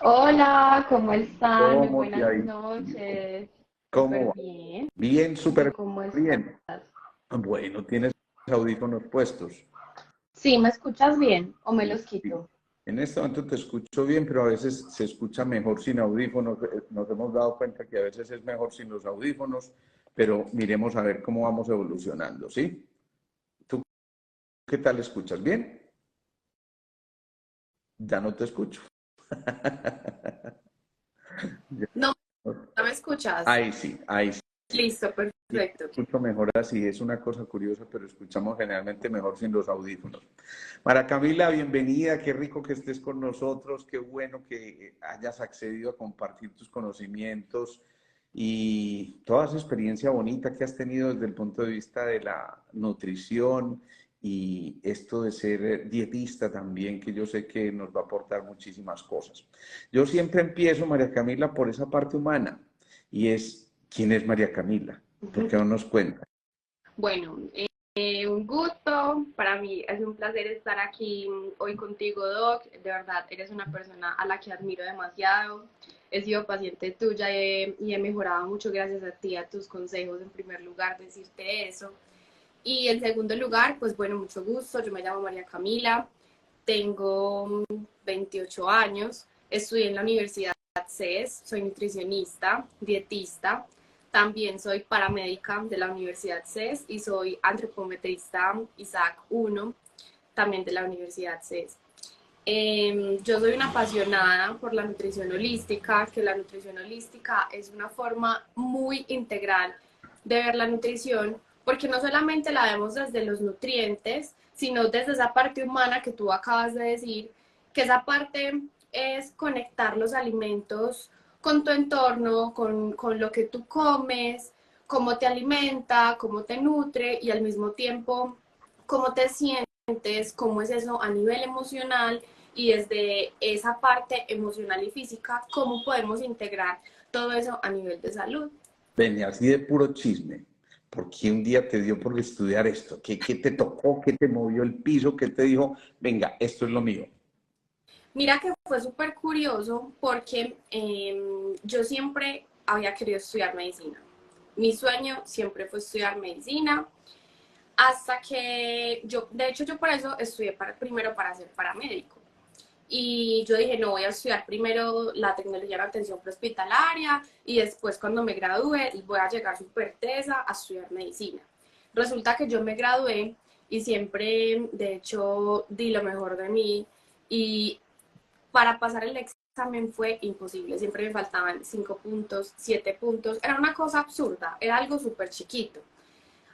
Hola, ¿cómo están? Muy ¿Cómo te buenas ha ido? noches. ¿Cómo Súper va? bien. Bien, ¿Tú súper cómo estás? bien. Bueno, tienes audífonos puestos. Sí, ¿me escuchas bien o me Sí, los sí. quito? En este momento te escucho bien, pero a veces se escucha mejor sin audífonos. Nos hemos dado cuenta que a veces es mejor sin los audífonos, pero miremos a ver cómo vamos evolucionando, ¿sí? ¿Tú qué tal escuchas? ¿Bien? Ya no te escucho. No, ¿no me escuchas? Ahí sí, ahí sí. Listo, Sí, perfecto. escucho mejor así, es una cosa curiosa, pero escuchamos generalmente mejor sin los audífonos. Mara Camila, bienvenida, qué rico que estés con nosotros, qué bueno que hayas accedido a compartir tus conocimientos y toda esa experiencia bonita que has tenido desde el punto de vista de la nutrición y esto de ser dietista también, que yo sé que nos va a aportar muchísimas cosas. Yo siempre empiezo, María Camila, por esa parte humana y es, ¿quién es María Camila? ¿Por qué no nos cuenta? Bueno, un gusto. Para mí es un placer estar aquí hoy contigo, Doc. De verdad, eres una persona a la que admiro demasiado. He sido paciente tuya y he mejorado mucho gracias a ti, a tus consejos, en primer lugar, decirte eso. Y en segundo lugar, pues bueno, mucho gusto. Yo me llamo María Camila, tengo 28 años, estudié en la Universidad CES, soy nutricionista, dietista, también soy paramédica de la Universidad CES y soy antropometrista Isaac 1, también de la Universidad CES. Yo soy una apasionada por la nutrición holística, que la nutrición holística es una forma muy integral de ver la nutrición, porque no solamente la vemos desde los nutrientes, sino desde esa parte humana que tú acabas de decir, que esa parte es conectar los alimentos con tu entorno, con lo que tú comes, cómo te alimenta, cómo te nutre y al mismo tiempo cómo te sientes, cómo es eso a nivel emocional y desde esa parte emocional y física, cómo podemos integrar todo eso a nivel de salud. Ven, así de puro chisme. ¿Por qué un día te dio por estudiar esto? ¿Qué te tocó? ¿Qué te movió el piso? ¿Qué te dijo? Venga, esto es lo mío. Mira que fue súper curioso porque yo siempre había querido estudiar medicina. Mi sueño siempre fue estudiar medicina hasta que yo, de hecho yo por eso estudié primero para ser paramédico. Y yo dije, no, voy a estudiar primero la tecnología de la atención prehospitalaria y después cuando me gradúe voy a llegar súper tesa a estudiar medicina. Resulta que yo me gradué y siempre, de hecho, di lo mejor de mí y para pasar el examen fue imposible. Siempre me faltaban 5 puntos, 7 puntos. Era una cosa absurda, era algo súper chiquito.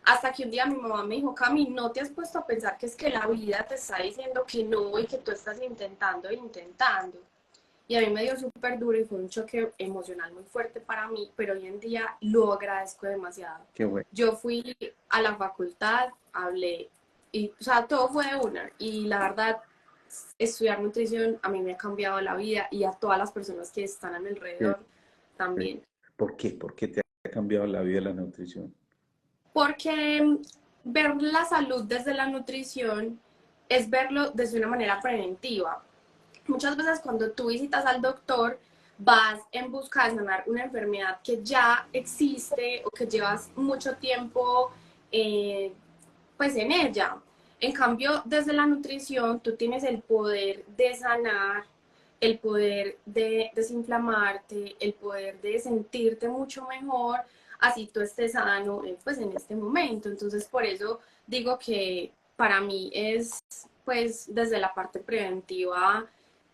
Hasta que un día mi mamá me dijo, Cami, ¿no te has puesto a pensar que es que la vida te está diciendo que no y que tú estás intentando e intentando? Y a mí me dio súper duro y fue un choque emocional muy fuerte para mí, pero hoy en día lo agradezco demasiado. Qué bueno. Yo fui a la facultad, hablé, y, o sea, todo fue de una. Y la verdad, estudiar nutrición a mí me ha cambiado la vida y a todas las personas que están a mi Qué alrededor bueno. también. ¿Por qué? ¿Por qué te ha cambiado la vida la nutrición? Porque ver la salud desde la nutrición es verlo desde una manera preventiva. Muchas veces cuando tú visitas al doctor, vas en busca de sanar una enfermedad que ya existe o que llevas mucho tiempo pues en ella. En cambio, desde la nutrición, tú tienes el poder de sanar, el poder de desinflamarte, el poder de sentirte mucho mejor, así tú estés sano, pues en este momento. Entonces, por eso digo que para mí es, pues, desde la parte preventiva,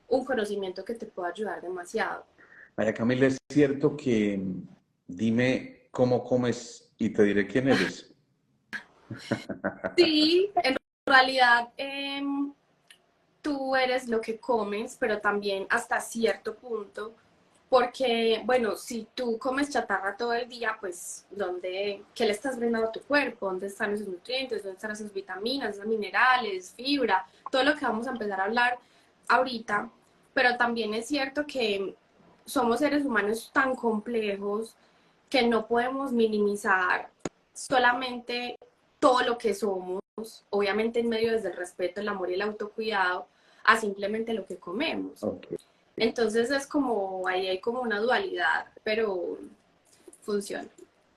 un conocimiento que te puede ayudar demasiado. María Camila, ¿es cierto que dime cómo comes y te diré quién eres? Sí, en realidad tú eres lo que comes, pero también hasta cierto punto, porque, bueno, si tú comes chatarra todo el día, pues, ¿qué le estás brindando a tu cuerpo? ¿Dónde están esos nutrientes? ¿Dónde están esas vitaminas, esos minerales, fibra? Todo lo que vamos a empezar a hablar ahorita, pero también es cierto que somos seres humanos tan complejos que no podemos minimizar solamente todo lo que somos, obviamente en medio desde el respeto, el amor y el autocuidado, a simplemente lo que comemos. Ok. Entonces es como, ahí hay como una dualidad, pero funciona.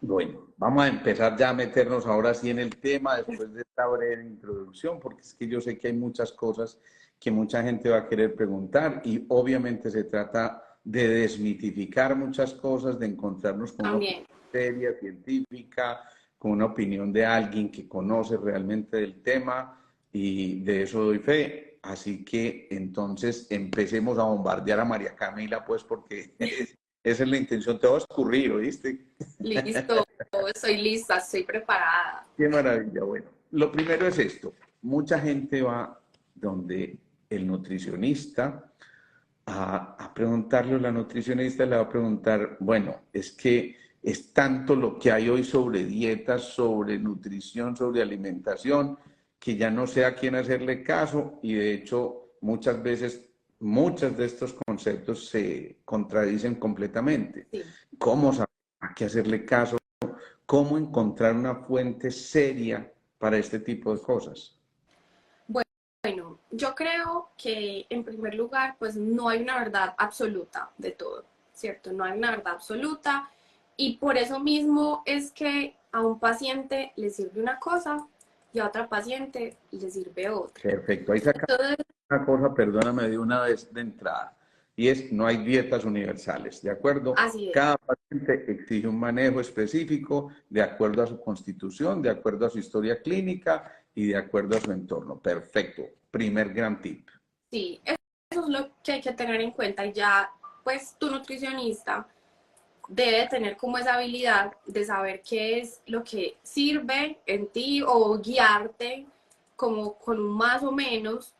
Bueno, vamos a empezar ya a meternos ahora sí en el tema después de esta breve introducción, porque es que yo sé que hay muchas cosas que mucha gente va a querer preguntar y obviamente se trata de desmitificar muchas cosas, de encontrarnos con una opinión También. seria, científica, con una opinión de alguien que conoce realmente del tema y de eso doy fe. Así que entonces empecemos a bombardear a María Camila, pues porque esa es la intención. Te va a escurrir, ¿oíste? Listo, estoy lista, estoy preparada. Qué maravilla. Bueno, lo primero es esto. Mucha gente va donde el nutricionista a preguntarle, o la nutricionista le va a preguntar, bueno, es que es tanto lo que hay hoy sobre dietas, sobre nutrición, sobre alimentación, que ya no sé a quién hacerle caso y de hecho muchas veces muchos de estos conceptos se contradicen completamente. Sí. ¿Cómo saber a qué hacerle caso? ¿Cómo encontrar una fuente seria para este tipo de cosas? Bueno, yo creo que en primer lugar, pues no hay una verdad absoluta de todo, ¿cierto? No hay una verdad absoluta y por eso mismo es que a un paciente le sirve una cosa y a otra paciente le sirve otra. Perfecto. Ahí saca Entonces, una cosa, perdóname de una vez de entrada, y es no hay dietas universales, ¿de acuerdo? así es. Cada paciente exige un manejo específico de acuerdo a su constitución, de acuerdo a su historia clínica y de acuerdo a su entorno. Perfecto. Primer gran tip. Sí, eso es lo que hay que tener en cuenta y ya, pues tu nutricionista debe tener como esa habilidad de saber qué es lo que sirve en ti o guiarte como con un más o menos,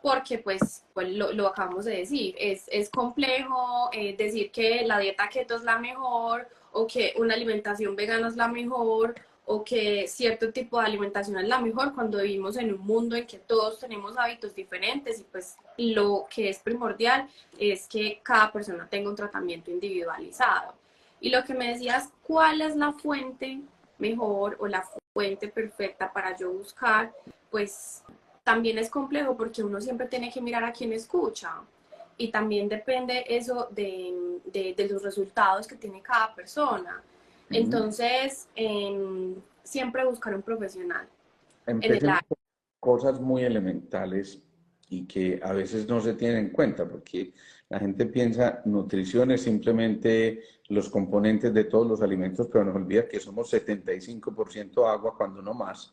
porque pues lo acabamos de decir, es complejo decir que la dieta keto es la mejor o que una alimentación vegana es la mejor o que cierto tipo de alimentación es la mejor cuando vivimos en un mundo en que todos tenemos hábitos diferentes y pues lo que es primordial es que cada persona tenga un tratamiento individualizado. Y lo que me decías, ¿cuál es la fuente mejor o la fuente perfecta para yo buscar? Pues también es complejo porque uno siempre tiene que mirar a quién escucha y también depende eso de los resultados que tiene cada persona. Entonces, siempre buscar un profesional en el Empecemos área. con cosas muy elementales y que a veces no se tienen en cuenta, porque la gente piensa nutrición es simplemente los componentes de todos los alimentos, pero nos olvida que somos 75% agua, cuando no más.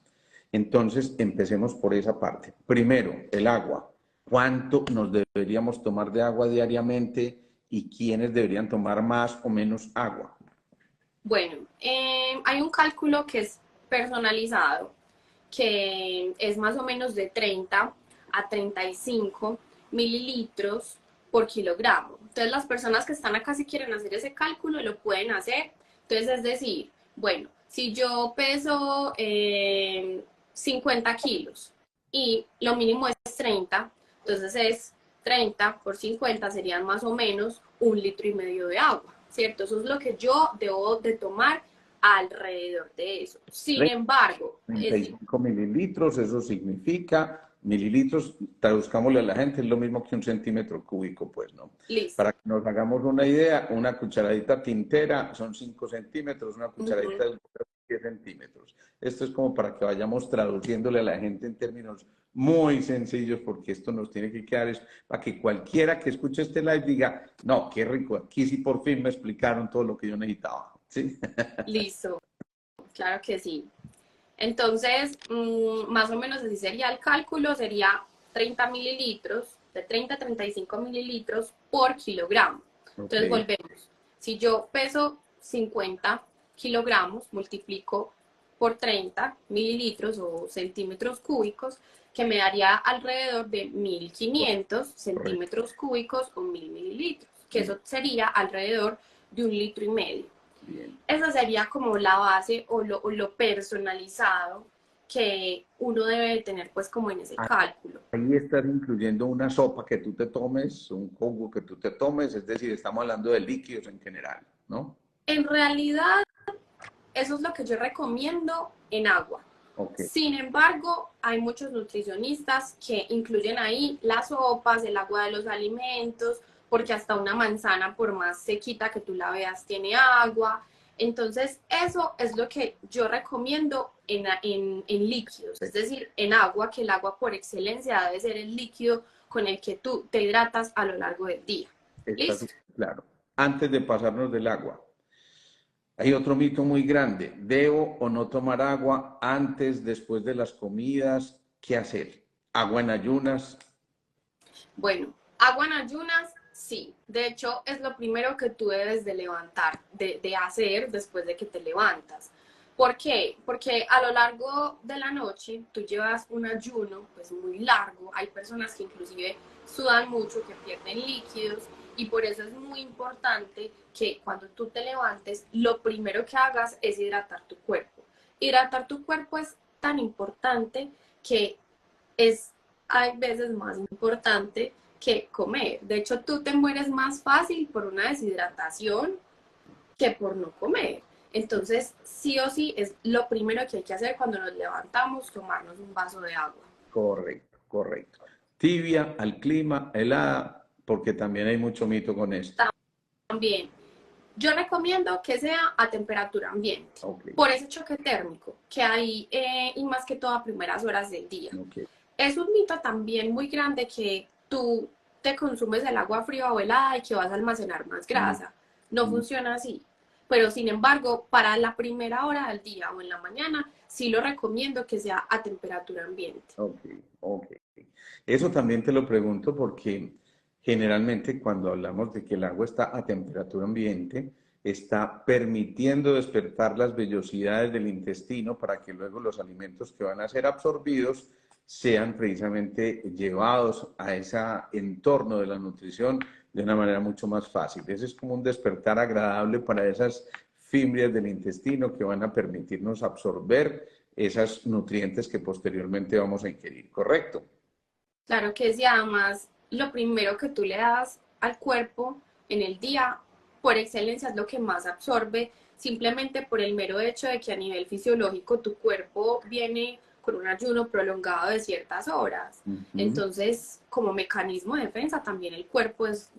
Entonces, empecemos por esa parte. Primero, el agua. ¿Cuánto nos deberíamos tomar de agua diariamente y quiénes deberían tomar más o menos agua? Bueno, hay un cálculo que es personalizado, que es más o menos de 30 a 35 mililitros por kilogramo. Entonces las personas que están acá si quieren hacer ese cálculo lo pueden hacer. Entonces es decir, bueno, si yo peso 50 kilos y lo mínimo es 30, entonces es 30 por 50 serían más o menos 1,5 litros de agua, ¿cierto? Eso es lo que yo debo de tomar alrededor de eso. Sin embargo, 35 mililitros, eso significa mililitros, traduzcámosle a la gente, es lo mismo que un centímetro cúbico, pues, ¿no? listo. Para que nos hagamos una idea, una cucharadita tintera son 5 centímetros, una Uh -huh. cucharadita de 10 centímetros. Esto es como para que vayamos traduciéndole a la gente en términos muy sencillos, porque esto nos tiene que quedar es para que cualquiera que escuche este live diga, no, qué rico, aquí sí por fin me explicaron todo lo que yo necesitaba, ¿sí? Listo, claro que sí. Entonces, más o menos así sería el cálculo, sería 30 mililitros, de 30 a 35 mililitros por kilogramo. Ok, Entonces, volvemos. Si yo peso 50 kilogramos, multiplico por 30 mililitros o centímetros cúbicos, que me daría alrededor de 1,500 correcto, centímetros cúbicos o 1,000 mililitros, que bien, eso sería alrededor de 1,5 litros. bien. Esa sería como la base o lo personalizado que uno debe tener pues como en ese cálculo. Ahí estás incluyendo una sopa que tú te tomes, un jugo que tú te tomes, es decir, estamos hablando de líquidos en general, ¿no? En realidad, eso es lo que yo recomiendo en agua. Ok. Sin embargo, hay muchos nutricionistas que incluyen ahí las sopas, el agua de los alimentos, porque hasta una manzana, por más sequita que tú la veas, tiene agua. Entonces, eso es lo que yo recomiendo en líquidos, es decir, en agua, que el agua por excelencia debe ser el líquido con el que tú te hidratas a lo largo del día. Está ¿Listo? súper claro. Antes de pasarnos del agua, hay otro mito muy grande. ¿Debo o no tomar agua antes, después de las comidas? ¿Qué hacer? ¿Agua en ayunas? Bueno, agua en ayunas, sí. De hecho, es lo primero que tú debes de levantar, de hacer después de que te levantas. ¿Por qué? Porque a lo largo de la noche tú llevas un ayuno pues muy largo. Hay personas que inclusive sudan mucho, que pierden líquidos y por eso es muy importante que cuando tú te levantes, lo primero que hagas es hidratar tu cuerpo. Hidratar tu cuerpo es tan importante que es hay veces más importante que comer. De hecho, tú te mueres más fácil por una deshidratación que por no comer. Entonces, sí o sí, es lo primero que hay que hacer cuando nos levantamos, tomarnos un vaso de agua. Correcto, correcto. Tibia al clima, helada, porque también hay mucho mito con esto. También, yo recomiendo que sea a temperatura ambiente, Ok, por ese choque térmico que hay y más que todo a primeras horas del día. ok. Es un mito también muy grande que tú te consumes el agua fría o helada y que vas a almacenar más Mm, grasa. No mm. funciona así. Pero sin embargo, para la primera hora del día o en la mañana, sí lo recomiendo que sea a temperatura ambiente. Ok, ok. Eso también te lo pregunto porque generalmente cuando hablamos de que el agua está a temperatura ambiente, está permitiendo despertar las vellosidades del intestino para que luego los alimentos que van a ser absorbidos sean precisamente llevados a ese entorno de la nutrición de una manera mucho más fácil. Ese es como un despertar agradable para esas fibras del intestino que van a permitirnos absorber esos nutrientes que posteriormente vamos a ingerir, ¿correcto? Claro que sí, además, lo primero que tú le das al cuerpo en el día, por excelencia, es lo que más absorbe, simplemente por el mero hecho de que a nivel fisiológico tu cuerpo viene con un ayuno prolongado de ciertas horas. Ujú. Entonces, como mecanismo de defensa, también el cuerpo es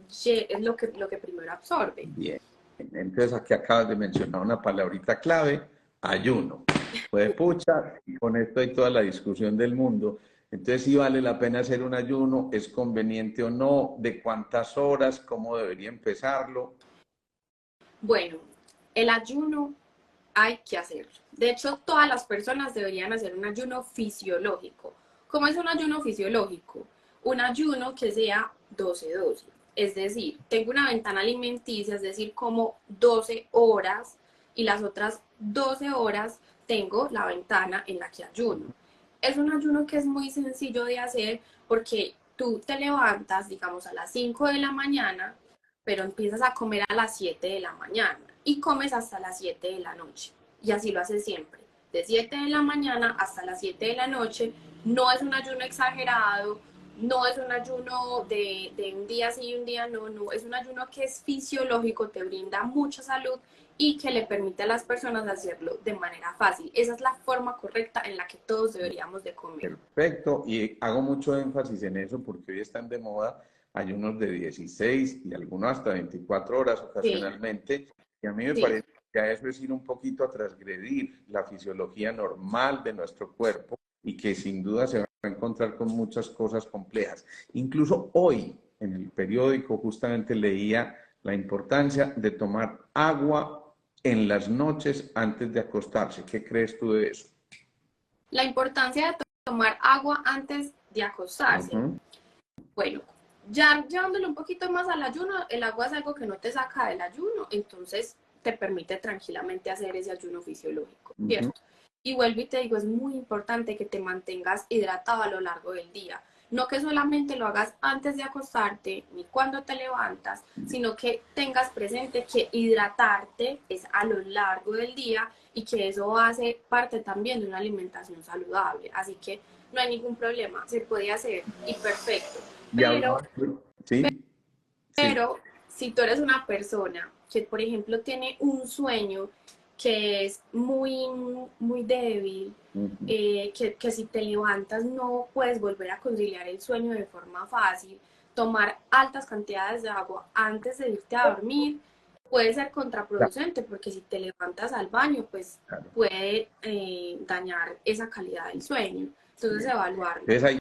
lo que primero absorbe. Bien. Entonces aquí acabas de mencionar una palabrita clave, ayuno. Pues pucha, y con esto hay toda la discusión del mundo. Entonces, si vale la pena hacer un ayuno, es conveniente o no, de cuántas horas, cómo debería empezarlo. Bueno, el ayuno hay que hacerlo. De hecho, todas las personas deberían hacer un ayuno fisiológico. ¿Cómo es un ayuno fisiológico? Un ayuno que sea 12-12. Es decir, tengo una ventana alimenticia, es decir, como 12 horas y las otras 12 horas tengo la ventana en la que ayuno. Es un ayuno que es muy sencillo de hacer porque tú te levantas, digamos, a las 5 de la mañana, pero empiezas a comer a las 7 de la mañana y comes hasta las 7 de la noche. Y así lo haces siempre. De 7 de la mañana hasta las 7 de la noche. No es un ayuno exagerado, no es un ayuno de un día sí y un día no, no. Es un ayuno que es fisiológico, te brinda mucha salud y que le permite a las personas hacerlo de manera fácil. Esa es la forma correcta en la que todos deberíamos de comer. Perfecto, y hago mucho énfasis en eso porque hoy están de moda ayunos de 16 y algunos hasta 24 horas Sí, ocasionalmente, y a mí me sí. parece que a eso es ir un poquito a transgredir la fisiología normal de nuestro cuerpo y que sin duda se va a encontrar con muchas cosas complejas. Incluso hoy en el periódico justamente leía la importancia de tomar agua en las noches antes de acostarse. ¿Qué crees tú de eso? La importancia de tomar agua antes de acostarse. Ujú. Bueno, ya llevándolo un poquito más al ayuno, el agua es algo que no te saca del ayuno, entonces te permite tranquilamente hacer ese ayuno fisiológico, Ujú. ¿cierto? Y vuelvo y te digo, es muy importante que te mantengas hidratado a lo largo del día. No que solamente lo hagas antes de acostarte ni cuando te levantas, sino que tengas presente que hidratarte es a lo largo del día y que eso hace parte también de una alimentación saludable. Así que no hay ningún problema, se puede hacer y perfecto. Y Pero, hablamos, sí, sí, pero si tú eres una persona que, por ejemplo, tiene un sueño que es muy débil, Ujú. que si te levantas no puedes volver a conciliar el sueño de forma fácil, tomar altas cantidades de agua antes de irte a dormir puede ser Claro, contraproducente porque si te levantas al baño, pues claro, puede dañar esa calidad del sueño. Entonces, sí. evaluarlo. Entonces ahí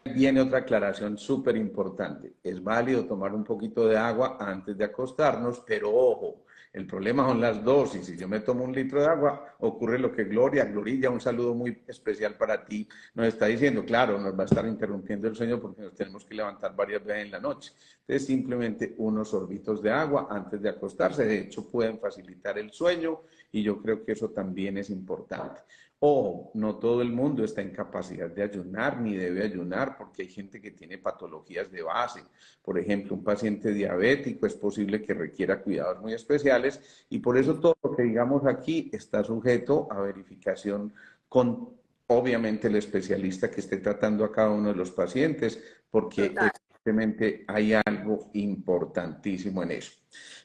viene otra aclaración súper importante. Es válido tomar un poquito de agua antes de acostarnos, pero ojo, el problema son las dosis. Si yo me tomo un litro de agua, ocurre lo que Glorilla, un saludo muy especial para ti, nos está diciendo. Claro, nos va a estar interrumpiendo el sueño porque nos tenemos que levantar varias veces en la noche. Entonces, simplemente unos sorbitos de agua antes de acostarse. De hecho, pueden facilitar el sueño y yo creo que eso también es importante. Ojo, no todo el mundo está en capacidad de ayunar ni debe ayunar porque hay gente que tiene patologías de base. Por ejemplo, un paciente diabético es posible que requiera cuidados muy especiales y por eso todo lo que digamos aquí está sujeto a verificación con, obviamente, el especialista que esté tratando a cada uno de los pacientes porque Total. evidentemente hay algo importantísimo en eso.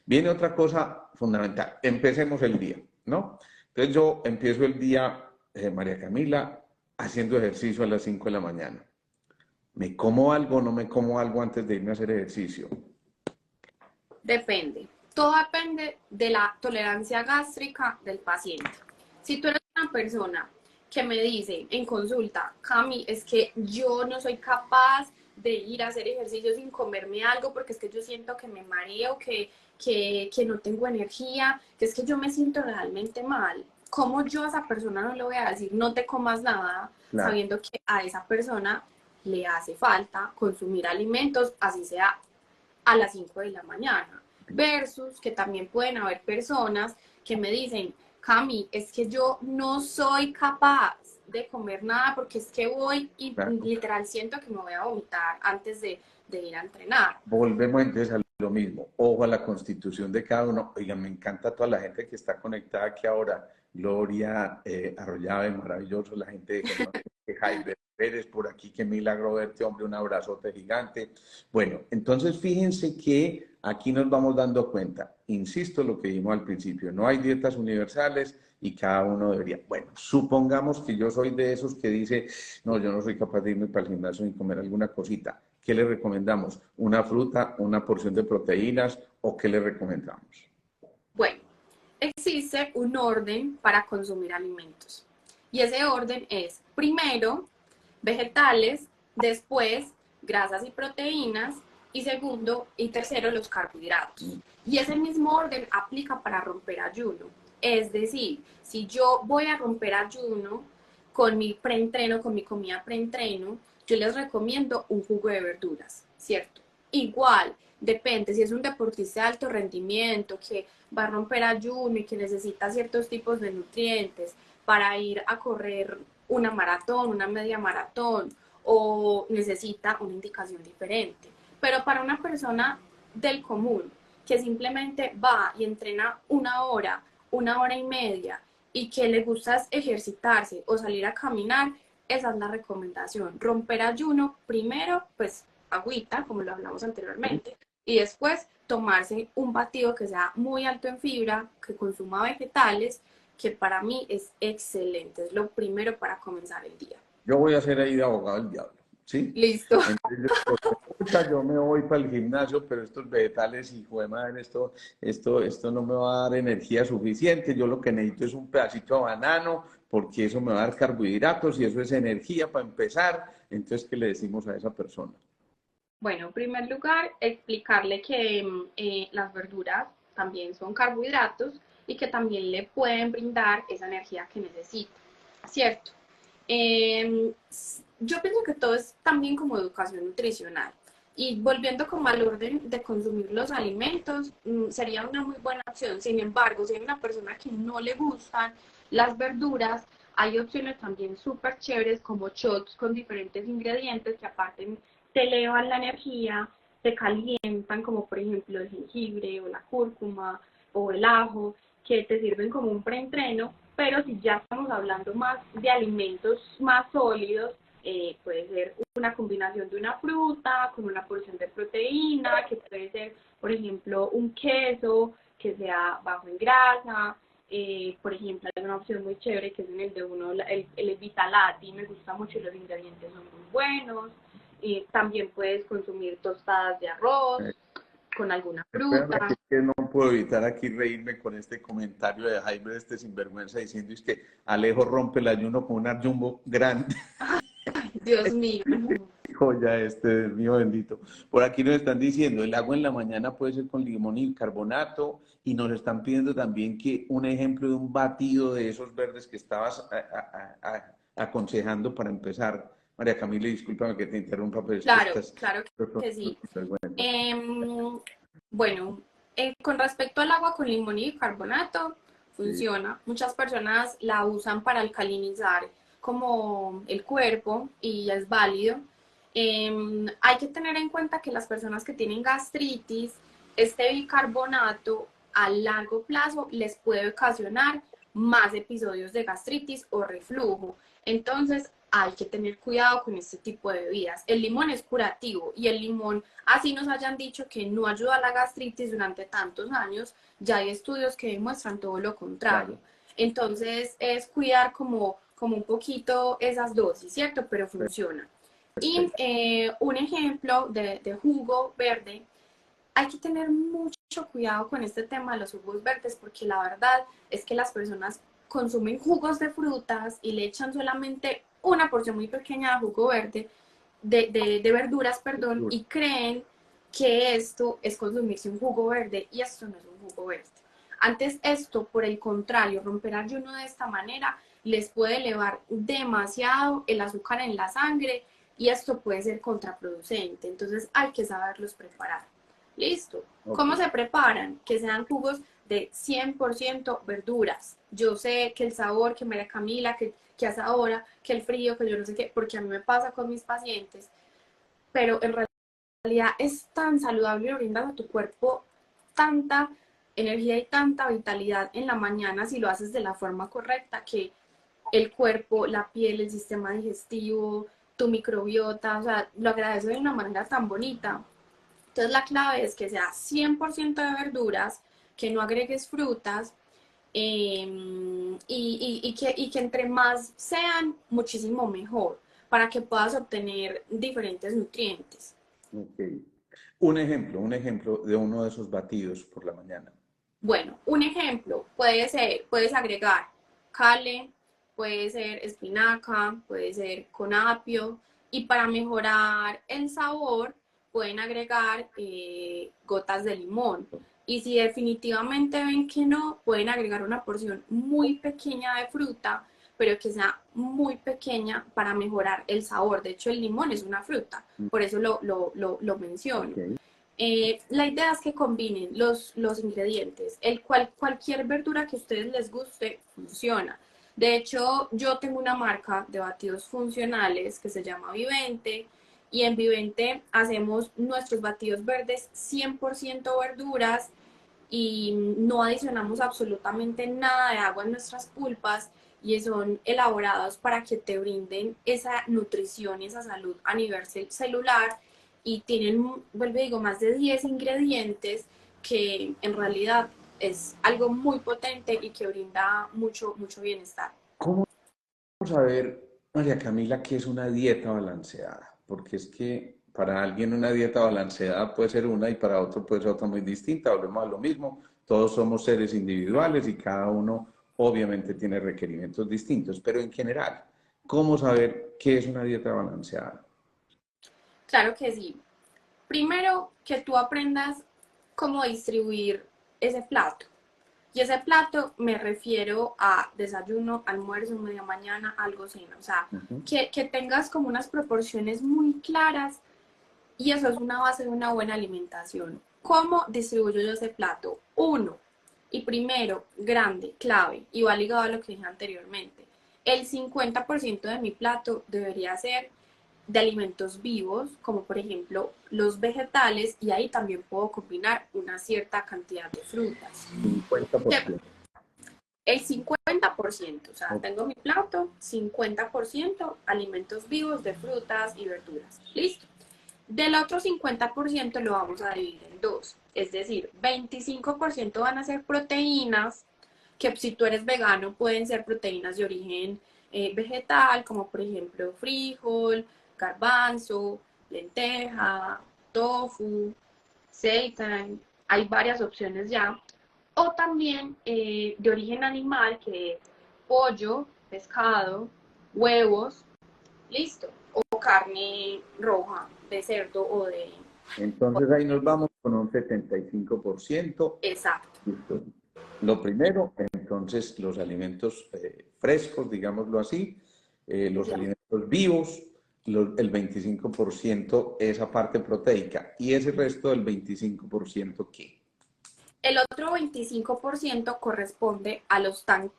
Viene otra cosa fundamental. Empecemos el día, ¿no? Entonces yo empiezo el día, María Camila, haciendo ejercicio a las 5 de la mañana. ¿Me como algo o no me como algo antes de irme a hacer ejercicio? Depende. Todo depende de la tolerancia gástrica del paciente. Si tú eres una persona que me dice en consulta, Cami, es que yo no soy capaz de ir a hacer ejercicio sin comerme algo porque es que yo siento que me mareo, que no tengo energía, que es que yo me siento realmente mal. ¿Cómo yo a esa persona no le voy a decir no te comas nada, Claro. sabiendo que a esa persona le hace falta consumir alimentos, así sea a las 5 de la mañana? Versus que también pueden haber personas que me dicen, Cami, es que yo no soy capaz de comer nada porque es que voy y Claro. literal siento que me voy a vomitar antes de ir a entrenar. Volvemos entonces a lo mismo. Ojo a la constitución de cada uno. Oigan, me encanta toda la gente que está conectada aquí ahora. Gloria, Arroyave, maravilloso. La gente de Germán, Jaime Pérez por aquí. Qué milagro verte, hombre. Un abrazote gigante. Bueno, entonces fíjense que aquí nos vamos dando cuenta. Insisto lo que dijimos al principio. No hay dietas universales y cada uno debería. Bueno, supongamos que yo soy de esos que dice, no, yo no soy capaz de irme para el gimnasio y comer alguna cosita. ¿Qué le recomendamos? ¿Una fruta, una porción de proteínas o qué le recomendamos? Bueno, existe un orden para consumir alimentos y ese orden es primero vegetales, después grasas y proteínas y segundo y tercero los carbohidratos. Y ese mismo orden aplica para romper ayuno. Es decir, si yo voy a romper ayuno con mi preentreno, con mi comida preentreno, yo les recomiendo un jugo de verduras, ¿cierto? Igual, depende, si es un deportista de alto rendimiento que va a romper ayuno y que necesita ciertos tipos de nutrientes para ir a correr una maratón, una media maratón, o necesita una indicación diferente. Pero para una persona del común que simplemente va y entrena una hora y media, y que le gusta ejercitarse o salir a caminar, esa es la recomendación. Romper ayuno, primero, pues agüita, como lo hablamos anteriormente, y después tomarse un batido que sea muy alto en fibra, que consuma vegetales, que para mí es excelente, es lo primero para comenzar el día. Yo voy a ser ahí de abogado del diablo, ¿sí? Listo. Entonces, yo me voy para el gimnasio, pero estos vegetales, hijo de madre, esto no me va a dar energía suficiente. Yo lo que necesito es un pedacito de banano, porque eso me va a dar carbohidratos y eso es energía para empezar. Entonces, ¿qué le decimos a esa persona? Bueno, en primer lugar, explicarle que las verduras también son carbohidratos y que también le pueden brindar esa energía que necesita, ¿cierto? Eh, yo pienso que todo es también como educación nutricional. Y volviendo como al orden de consumir los alimentos, sería una muy buena opción. Sin embargo, si hay una persona que no le gustan las verduras, hay opciones también súper chéveres como shots con diferentes ingredientes que aparte te elevan la energía, te calientan, como por ejemplo el jengibre o la cúrcuma o el ajo, que te sirven como un preentreno, pero si ya estamos hablando más de alimentos más sólidos, puede ser una combinación de una fruta con una porción de proteína, que puede ser, por ejemplo, un queso que sea bajo en grasa, Por ejemplo, hay una opción muy chévere que es en el de uno, el Vitalati, me gusta mucho, los ingredientes son muy buenos. También puedes consumir tostadas de arroz con alguna Espérame, fruta. que es que no puedo evitar aquí reírme con este comentario de Jaime, este sinvergüenza, diciendo es que Alejo rompe el ayuno con una jumbo grande. Dios mío. Joya este, Dios mío bendito. Por aquí nos están diciendo, el agua en la mañana puede ser con limón y carbonato, y nos están pidiendo también que un ejemplo de un batido de esos verdes que estabas aconsejando para empezar. María Camila, discúlpame que te interrumpa, pero es que Claro, estás... claro que sí. Bueno, con respecto al agua con limón y carbonato, Sí, funciona. Muchas personas la usan para alcalinizar como el cuerpo y es válido. Hay que tener en cuenta que las personas que tienen gastritis, este bicarbonato a largo plazo les puede ocasionar más episodios de gastritis o reflujo. Entonces, hay que tener cuidado con este tipo de bebidas. El limón es curativo y el limón, así nos hayan dicho que no ayuda a la gastritis durante tantos años, ya hay estudios que demuestran todo lo contrario. claro. Entonces, es cuidar como un poquito esas dosis, ¿cierto? Pero funciona. Y Perfecto. un ejemplo de jugo verde, hay que tener mucho cuidado con este tema de los jugos verdes porque la verdad es que las personas consumen jugos de frutas y le echan solamente una porción muy pequeña de jugo verde, de verduras, perdón, y creen que esto es consumirse un jugo verde y esto no es un jugo verde. Antes esto, por el contrario, romper ayuno de esta manera les puede elevar demasiado el azúcar en la sangre y esto puede ser contraproducente. Entonces hay que saberlos preparar. Listo. ¿Cómo Ok. se preparan? Que sean jugos de 100% verduras. Yo sé que el sabor, que María Camila, que hace ahora, que el frío, que yo no sé qué, porque a mí me pasa con mis pacientes, pero en realidad es tan saludable y brindas a tu cuerpo tanta energía y tanta vitalidad en la mañana si lo haces de la forma correcta que el cuerpo, la piel, el sistema digestivo, tu microbiota, o sea, lo agradece de una manera tan bonita. Entonces la clave es que sea 100% de verduras, que no agregues frutas y que entre más sean, muchísimo mejor, para que puedas obtener diferentes nutrientes. Ok. Un ejemplo de uno de esos batidos por la mañana. Bueno, un ejemplo puede ser, puedes agregar cale, puede ser espinaca, puede ser con apio y para mejorar el sabor pueden agregar gotas de limón. Y si definitivamente ven que no, pueden agregar una porción muy pequeña de fruta, pero que sea muy pequeña para mejorar el sabor. De hecho, el limón es una fruta, por eso lo menciono. Ok. La idea es que combinen los ingredientes. Cualquier verdura que a ustedes les guste funciona. De hecho, yo tengo una marca de batidos funcionales que se llama Vivente y en Vivente hacemos nuestros batidos verdes 100% verduras y no adicionamos absolutamente nada de agua en nuestras pulpas y son elaborados para que te brinden esa nutrición y esa salud a nivel celular y tienen, vuelvo y digo, más de 10 ingredientes que en realidad es algo muy potente y que brinda mucho bienestar. ¿Cómo saber, María Camila, qué es una dieta balanceada? Porque es que para alguien una dieta balanceada puede ser una y para otro puede ser otra muy distinta. Volvemos a lo mismo. Todos somos seres individuales y cada uno obviamente tiene requerimientos distintos, pero en general, ¿cómo saber qué es una dieta balanceada? Claro que sí. Primero, que tú aprendas cómo distribuir ese plato. Y ese plato me refiero a desayuno, almuerzo, media mañana, algo cena. O sea, Ujú. que tengas como unas proporciones muy claras y eso es una base de una buena alimentación. ¿Cómo distribuyo yo ese plato? Uno, y primero, grande, clave, y va ligado a lo que dije anteriormente. El 50% de mi plato debería ser de alimentos vivos, como por ejemplo los vegetales, y ahí también puedo combinar una cierta cantidad de frutas. 50%. El 50%, o sea, Ok. tengo mi plato, 50% alimentos vivos de frutas y verduras. Listo. Del otro 50% lo vamos a dividir en dos, es decir, 25% van a ser proteínas, que si tú eres vegano pueden ser proteínas de origen vegetal, como por ejemplo frijol, garbanzo, lenteja, tofu, seitan, hay varias opciones ya. O también de origen animal, que es pollo, pescado, huevos, listo. O carne roja de cerdo o de... Entonces ahí nos vamos con un 75%. Exacto. Listo. Lo primero, entonces, los alimentos frescos, digámoslo así, los alimentos vivos, el 25% esa parte proteica y ese resto del 25% ¿qué? El otro 25% corresponde a los tan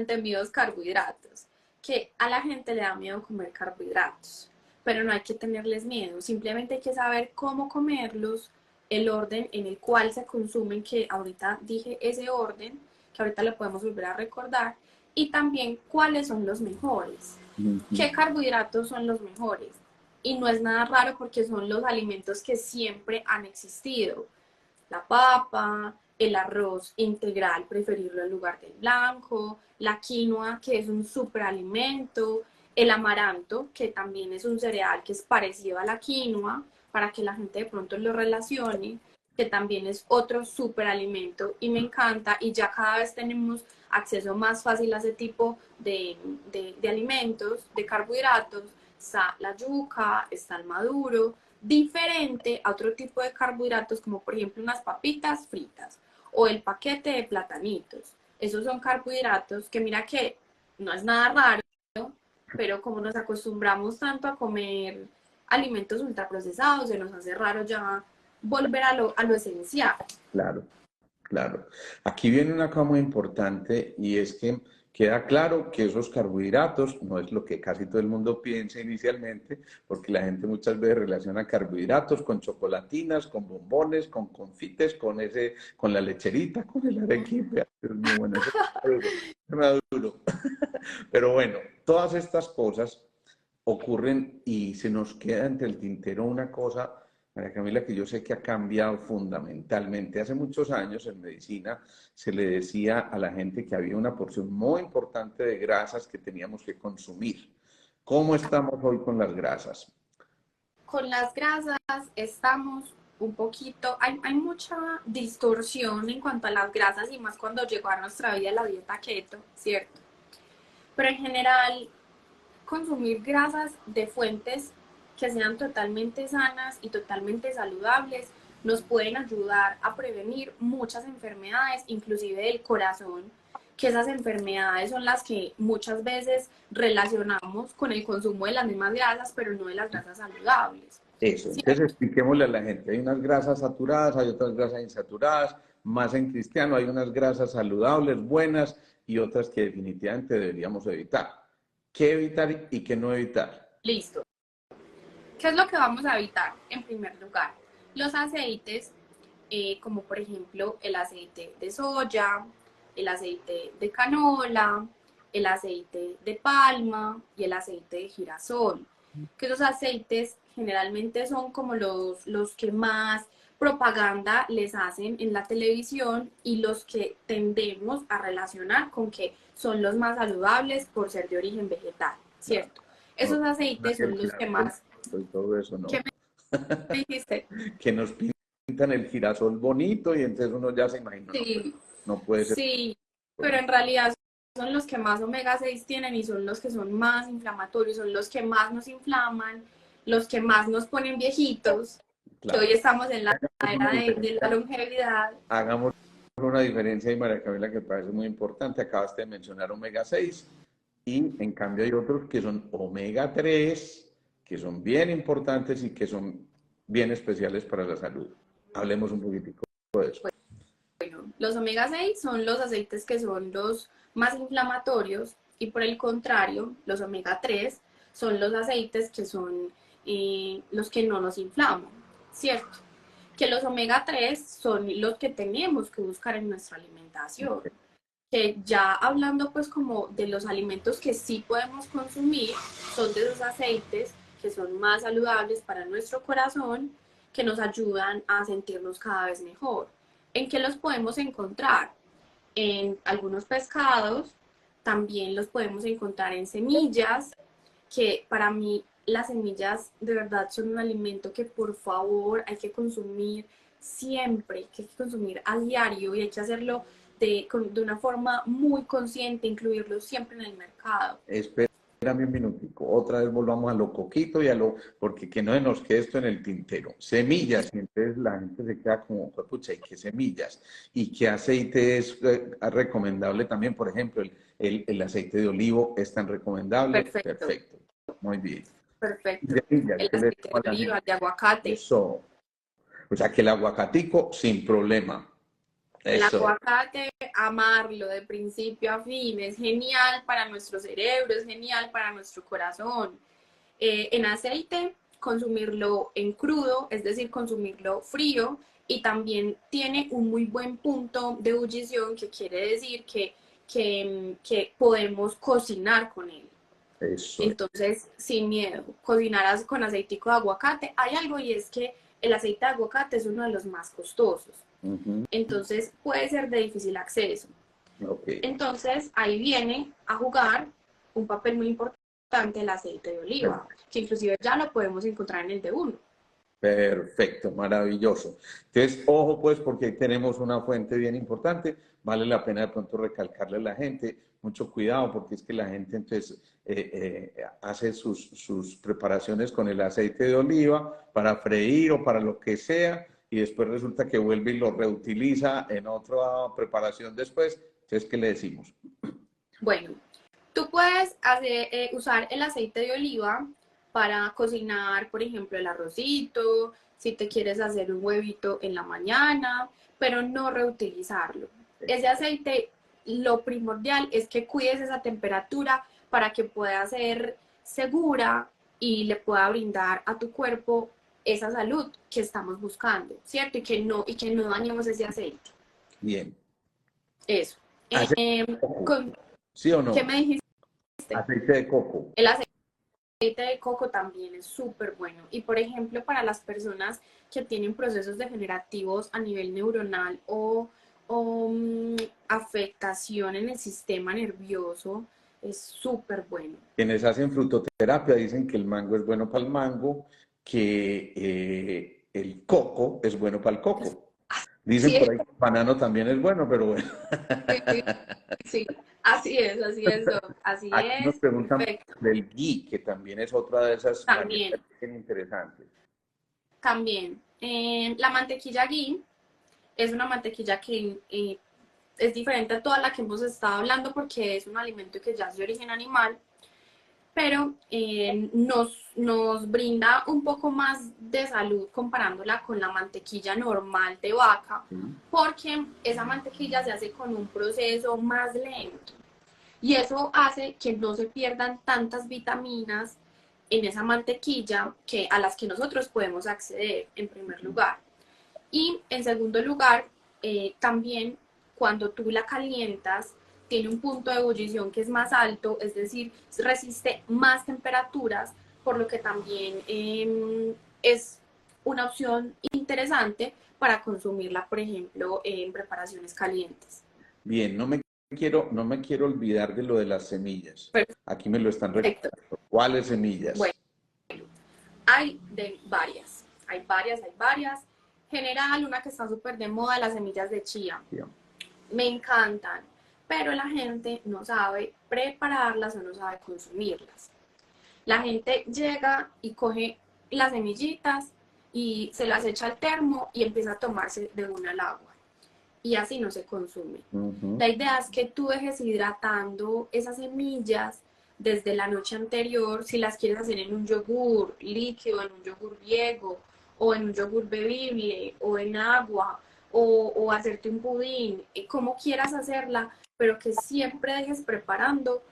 temidos carbohidratos, que a la gente le da miedo comer carbohidratos, pero no hay que tenerles miedo, simplemente hay que saber cómo comerlos, el orden en el cual se consumen, que ahorita dije ese orden, que ahorita lo podemos volver a recordar, y también cuáles son los mejores, qué carbohidratos son los mejores. Y no es nada raro porque son los alimentos que siempre han existido: la papa, el arroz integral, preferirlo en lugar del blanco, la quinoa, que es un superalimento, el amaranto, que también es un cereal que es parecido a la quinoa, para que la gente de pronto lo relacione, que también es otro superalimento y me encanta, y ya cada vez tenemos acceso más fácil a ese tipo de alimentos, de carbohidratos. Está la yuca, está el maduro, diferente a otro tipo de carbohidratos, como por ejemplo unas papitas fritas o el paquete de platanitos. Esos son carbohidratos que mira que no es nada raro, pero como nos acostumbramos tanto a comer alimentos ultraprocesados, se nos hace raro ya volver a lo esencial. Claro, claro. Aquí viene una cosa muy importante y es que queda claro que esos carbohidratos no es lo que casi todo el mundo piensa inicialmente, porque la gente muchas veces relaciona carbohidratos con chocolatinas, con bombones, con confites, con la lecherita, con el arequipe. Dios mío, bueno, eso es duro. Pero bueno, todas estas cosas ocurren y se nos queda entre el tintero una cosa, María Camila, que yo sé que ha cambiado fundamentalmente. Hace muchos años en medicina se le decía a la gente que había una porción muy importante de grasas que teníamos que consumir. ¿Cómo estamos hoy con las grasas? Con las grasas estamos un poquito, hay mucha distorsión en cuanto a las grasas, y más cuando llegó a nuestra vida la dieta keto, ¿cierto? Pero en general, consumir grasas de fuentes que sean totalmente sanas y totalmente saludables nos pueden ayudar a prevenir muchas enfermedades, inclusive del corazón, que esas enfermedades son las que muchas veces relacionamos con el consumo de las mismas grasas, pero no de las grasas saludables. Eso, entonces ¿Cierto? expliquémosle a la gente. Hay unas grasas saturadas, hay otras grasas insaturadas, más en cristiano, hay unas grasas saludables, buenas y otras que definitivamente deberíamos evitar. ¿Qué evitar y qué no evitar? Listo. ¿Qué es lo que vamos a evitar? En primer lugar, los aceites, como por ejemplo el aceite de soya, el aceite de canola, el aceite de palma y el aceite de girasol. Que esos aceites generalmente son como los que más propaganda les hacen en la televisión y los que tendemos a relacionar con que son los más saludables por ser de origen vegetal, ¿cierto? No, Esos aceites son los que más... y todo eso, ¿Qué no. me dijiste? Que nos pintan el girasol bonito y entonces uno ya se imagina, no, pues, Sí, no puede ser. sí, pero en realidad son los que más omega 6 tienen y son los que son más inflamatorios, son los que más nos inflaman, los que más nos ponen viejitos, que hoy Claro. estamos en la Hagamos era una de la diferencia, longevidad. hagamos una diferencia y María Camila que parece muy importante. Acabaste de mencionar omega 6 y en cambio hay otros que son omega 3 que son bien importantes y que son bien especiales para la salud. Hablemos un poquitico de eso. Bueno, los omega 6 son los aceites que son los más inflamatorios, y por el contrario, los omega 3 son los aceites que son los que no nos inflaman, ¿cierto? Que los omega 3 son los que tenemos que buscar en nuestra alimentación. Que ya hablando pues como de los alimentos que sí podemos consumir, son de esos aceites que son más saludables para nuestro corazón, que nos ayudan a sentirnos cada vez mejor. ¿En qué los podemos encontrar? en algunos pescados, también los podemos encontrar en semillas, que para mí las semillas de verdad son un alimento que por favor hay que consumir siempre, que hay que consumir a diario y hay que hacerlo de una forma muy consciente, incluirlo siempre en el mercado. Espérame un minutico, otra vez volvamos a lo coquito y a lo, porque que no se nos quede esto en el tintero. Semillas, y entonces la gente se queda como, pucha, ¿y qué semillas? ¿Y qué aceite es recomendable también? Por ejemplo, el aceite de olivo es tan recomendable. Perfecto, Perfecto, muy bien. perfecto. Semillas, El ¿qué le aceite digo de a la oliva, gente? de aguacate. Eso. O sea, que el aguacatico sin problema. El Eso. aguacate, amarlo de principio a fin, es genial para nuestro cerebro, es genial para nuestro corazón. En aceite, consumirlo en crudo, es decir, consumirlo frío, y también tiene un muy buen punto de ebullición, que quiere decir que podemos cocinar con él. Eso es. Entonces, sin miedo, cocinar con aceitico de aguacate. Hay algo y es que el aceite de aguacate es uno de los más costosos. Ujú. Entonces, puede ser de difícil acceso. Ok. Entonces, ahí viene a jugar un papel muy importante el aceite de oliva, que inclusive ya lo podemos encontrar en el de uno. Perfecto, maravilloso. Entonces, ojo pues, porque ahí tenemos una fuente bien importante. Vale la pena de pronto recalcarle a la gente, mucho cuidado, porque es que la gente entonces hace sus preparaciones con el aceite de oliva para freír o para lo que sea, y después resulta que vuelve y lo reutiliza en otra preparación después. Entonces, ¿qué le decimos? Bueno, tú puedes usar el aceite de oliva para cocinar, por ejemplo, el arrocito, si te quieres hacer un huevito en la mañana, pero no reutilizarlo. Ese aceite, lo primordial es que cuides esa temperatura para que pueda ser segura y le pueda brindar a tu cuerpo esa salud que estamos buscando, ¿cierto? Y que no dañemos ese aceite. Bien. Eso. ¿Aceite Eh, de coco? con, ¿Sí o ¿Qué no? me dijiste? Aceite de coco. El aceite de coco también es súper bueno. Y por ejemplo, para las personas que tienen procesos degenerativos a nivel neuronal o afectación en el sistema nervioso, es súper bueno. Quienes hacen frutoterapia dicen que el mango es bueno para el mango, que el coco es bueno para el coco. Dicen Sí, por ahí que el banano también es bueno, pero bueno. sí, sí, así es, Doc, así Aquí nos es, preguntan perfecto. del ghee, que también es otra de esas También, variedades bien interesantes. también. La mantequilla ghee es una mantequilla que es diferente a toda la que hemos estado hablando porque es un alimento que ya es de origen animal, pero nos brinda un poco más de salud comparándola con la mantequilla normal de vaca, ¿Sí? porque esa mantequilla se hace con un proceso más lento y eso hace que no se pierdan tantas vitaminas en esa mantequilla a las que nosotros podemos acceder en primer lugar. Y en segundo lugar, también cuando tú la calientas, tiene un punto de ebullición que es más alto, es decir, resiste más temperaturas, por lo que también es una opción interesante para consumirla, por ejemplo, en preparaciones calientes. Bien, no me quiero olvidar de lo de las semillas. Aquí me lo están Perfecto. recordando. ¿Cuáles Bueno, semillas? hay de varias, hay varias. General, una que está súper de moda, las semillas de chía. Me encantan, pero la gente no sabe prepararlas o no sabe consumirlas. La gente llega y coge las semillitas y se las echa al termo y empieza a tomarse de una al agua. Y así no se consume. Ujú. La idea es que tú dejes hidratando esas semillas desde la noche anterior, si las quieres hacer en un yogur líquido, en un yogur griego, o en un yogur bebible, o en agua, o hacerte un pudín, como quieras hacerla, pero que siempre dejes preparando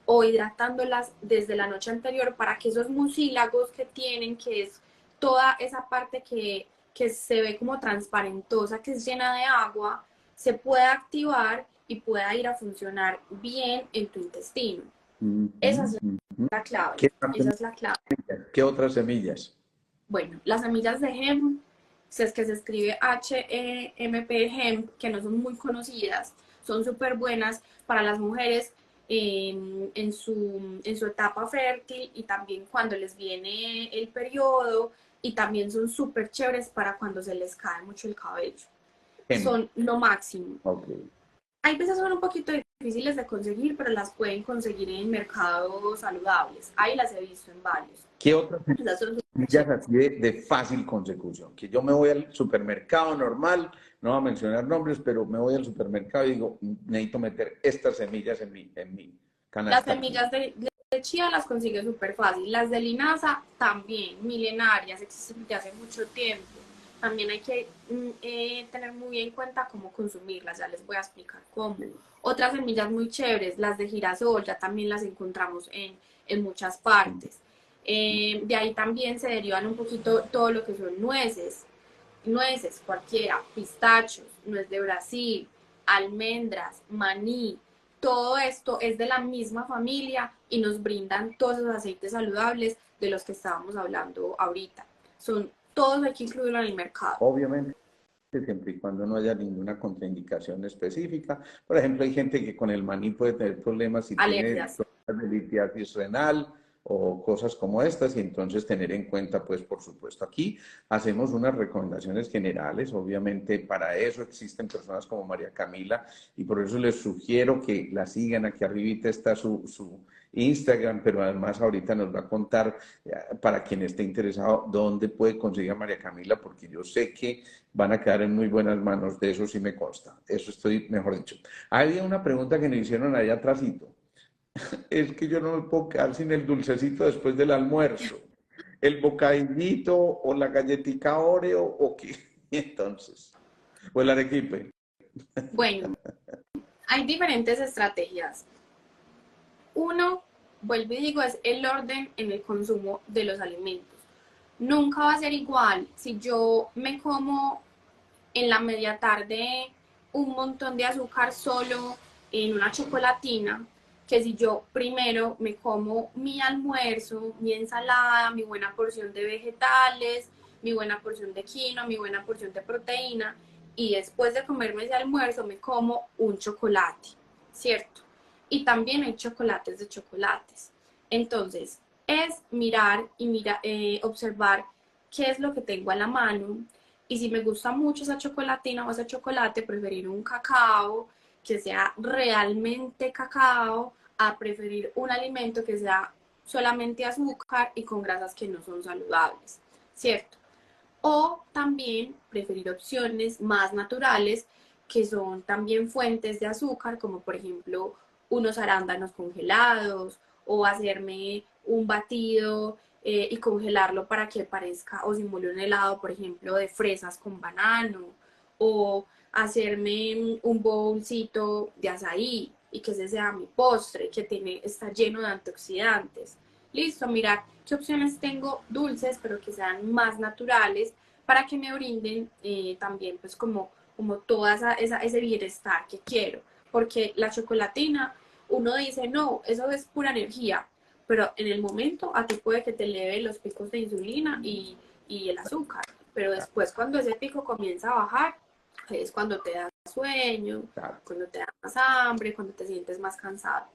o hidratándolas desde la noche anterior para que esos mucílagos que tienen, que es toda esa parte que se ve como transparentosa, que es llena de agua, se pueda activar y pueda ir a funcionar bien en tu intestino. Esa Ujú, es ujú. la clave, ¿Qué más esa es la clave. semillas? ¿Qué otras semillas? Bueno, las semillas de hemp, si es que se escribe H-E-M-P hemp, que no son muy conocidas, son súper buenas para las mujeres en su etapa fértil y también cuando les viene el periodo, y también son súper chéveres para cuando se les cae mucho el cabello. Son lo máximo. Okay. Hay veces son un poquito difíciles de conseguir, pero las pueden conseguir en mercados saludables. Ahí las he visto en varios. ¿Qué otras semillas así de fácil consecución? Que yo me voy al supermercado normal, no voy a mencionar nombres, pero me voy al supermercado y digo, necesito meter estas semillas en mi canasta. Las semillas de chía las consigue súper fácil. Las de linaza también, milenarias, existen desde hace mucho tiempo. También hay que tener muy en cuenta cómo consumirlas, ya les voy a explicar cómo. Otras semillas muy chéveres, las de girasol, ya también las encontramos en muchas partes. De ahí también se derivan un poquito todo lo que son nueces cualquiera, pistachos, nuez de Brasil, almendras, maní. Todo esto es de la misma familia y nos brindan todos esos aceites saludables de los que estábamos hablando ahorita. Todos hay que incluirlo en el mercado. Obviamente, siempre y cuando no haya ninguna contraindicación específica. Por ejemplo, hay gente que con el maní puede tener problemas si Alergias. tiene problemas de litiasis renal o cosas como estas, y entonces tener en cuenta, pues, por supuesto, aquí hacemos unas recomendaciones generales. Obviamente, para eso existen personas como María Camila, y por eso les sugiero que la sigan. Aquí arribita está su Instagram, pero además ahorita nos va a contar, para quien esté interesado, dónde puede conseguir a María Camila, porque yo sé que van a quedar en muy buenas manos, de eso sí me consta. Eso estoy, mejor dicho. Había una pregunta que nos hicieron allá atrásito. Es que yo no me puedo quedar sin el dulcecito después del almuerzo. ¿El bocadillito o la galletica Oreo o qué? Entonces, o el arequipe. Bueno, hay diferentes estrategias. Uno, vuelvo y digo, es el orden en el consumo de los alimentos. Nunca va a ser igual si yo me como en la media tarde un montón de azúcar solo en una chocolatina, que si yo primero me como mi almuerzo, mi ensalada, mi buena porción de vegetales, mi buena porción de quinoa, mi buena porción de proteína, y después de comerme ese almuerzo me como un chocolate, ¿cierto? Y también hay chocolates de chocolates. Entonces, es mirar y observar qué es lo que tengo a la mano, y si me gusta mucho esa chocolatina o ese chocolate, preferir un cacao que sea realmente cacao a preferir un alimento que sea solamente azúcar y con grasas que no son saludables, ¿cierto? O también preferir opciones más naturales que son también fuentes de azúcar, como por ejemplo unos arándanos congelados, o hacerme un batido y congelarlo para que parezca o simule un helado, por ejemplo, de fresas con banano, o hacerme un bowlcito de azaí y que ese sea mi postre, que está lleno de antioxidantes. Listo, mirar qué opciones tengo dulces, pero que sean más naturales para que me brinden también pues como todo ese bienestar que quiero. Porque la chocolatina, uno dice, no, eso es pura energía, pero en el momento a ti puede que te eleve los picos de insulina y el azúcar, pero después cuando ese pico comienza a bajar, es cuando te da sueño, cuando te da más hambre, cuando te sientes más cansado.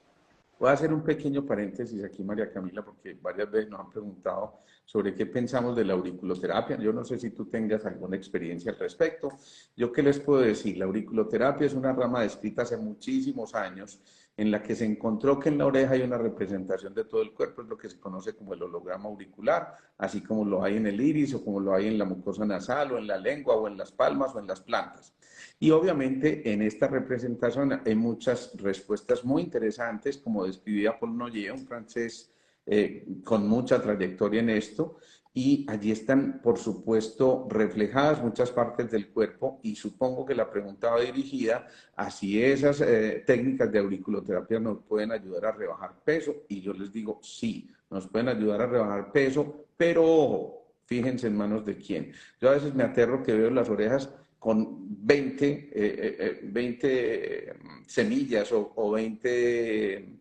Voy a hacer un pequeño paréntesis aquí, María Camila, porque varias veces nos han preguntado sobre qué pensamos de la auriculoterapia. Yo no sé si tú tengas alguna experiencia al respecto. ¿Yo qué les puedo decir? La auriculoterapia es una rama descrita hace muchísimos años, en la que se encontró que en la oreja hay una representación de todo el cuerpo, es lo que se conoce como el holograma auricular, así como lo hay en el iris, o como lo hay en la mucosa nasal, o en la lengua, o en las palmas, o en las plantas. Y obviamente en esta representación hay muchas respuestas muy interesantes, como describía Paul Noyer, un francés con mucha trayectoria en esto, y allí están, por supuesto, reflejadas muchas partes del cuerpo, y supongo que la pregunta va dirigida a si esas técnicas de auriculoterapia nos pueden ayudar a rebajar peso, y yo les digo sí, nos pueden ayudar a rebajar peso, pero ojo, fíjense en manos de quién. Yo a veces me aterro que veo las orejas con 20 semillas o 20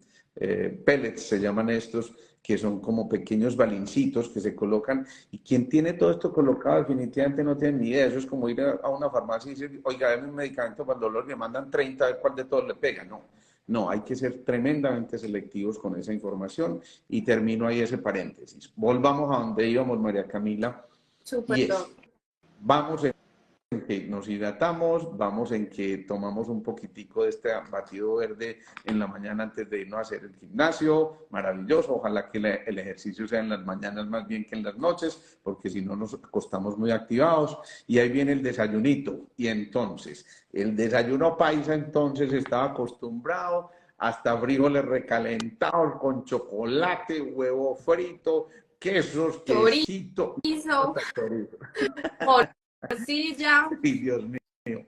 pellets se llaman estos, que son como pequeños balincitos que se colocan, y quien tiene todo esto colocado definitivamente no tiene ni idea. Eso es como ir a una farmacia y decir, oiga, dame un medicamento para el dolor, le mandan 30, a ver cuál de todos le pega. No, no, hay que ser tremendamente selectivos con esa información, y termino ahí ese paréntesis. Volvamos a donde íbamos, María Camila, y Súper, es, Doc. vamos en que nos hidratamos, vamos en que tomamos un poquitico de este batido verde en la mañana antes de irnos a hacer el gimnasio, maravilloso, ojalá que el ejercicio sea en las mañanas más bien que en las noches, porque si no nos acostamos muy activados, y ahí viene el desayunito, y entonces, el desayuno paisa entonces estaba acostumbrado hasta frijoles recalentados con chocolate, huevo frito, quesos, quesito, Chorizo, hasta chorizo. morcilla. Ay, Dios mío.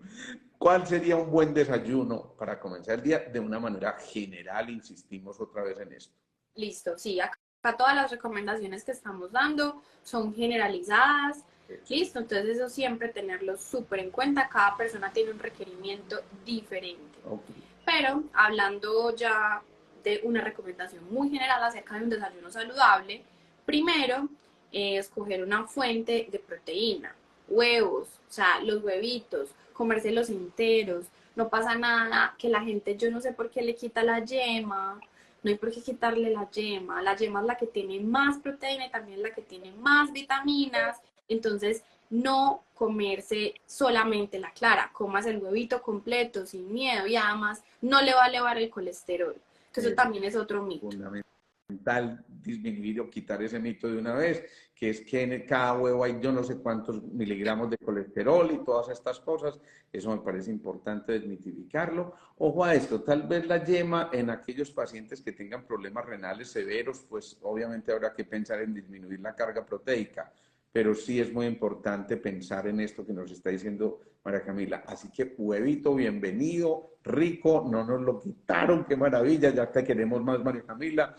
¿Cuál sería un buen desayuno para comenzar el día de una manera general? Insistimos otra vez en esto. Listo, sí, acá todas las recomendaciones que estamos dando son generalizadas. Eso. Listo, entonces eso siempre tenerlo súper en cuenta. Cada persona tiene un requerimiento diferente. Okay. Pero hablando ya de una recomendación muy general acerca de un desayuno saludable, primero, escoger una fuente de proteína, huevos, o sea, los huevitos, comérselos enteros, no pasa nada, que la gente, yo no sé por qué le quita la yema, no hay por qué quitarle la yema es la que tiene más proteína y también la que tiene más vitaminas, entonces no comerse solamente la clara, comas el huevito completo, sin miedo, y además no le va a elevar el colesterol, que eso también es otro mito. Fundamental disminuir o quitar ese mito de una vez, que es que en cada huevo hay yo no sé cuántos miligramos de colesterol y todas estas cosas. Eso me parece importante desmitificarlo. Ojo a esto, tal vez la yema en aquellos pacientes que tengan problemas renales severos, pues obviamente habrá que pensar en disminuir la carga proteica, pero sí es muy importante pensar en esto que nos está diciendo María Camila. Así que huevito, bienvenido, rico, no nos lo quitaron, qué maravilla, ya te queremos más, María Camila.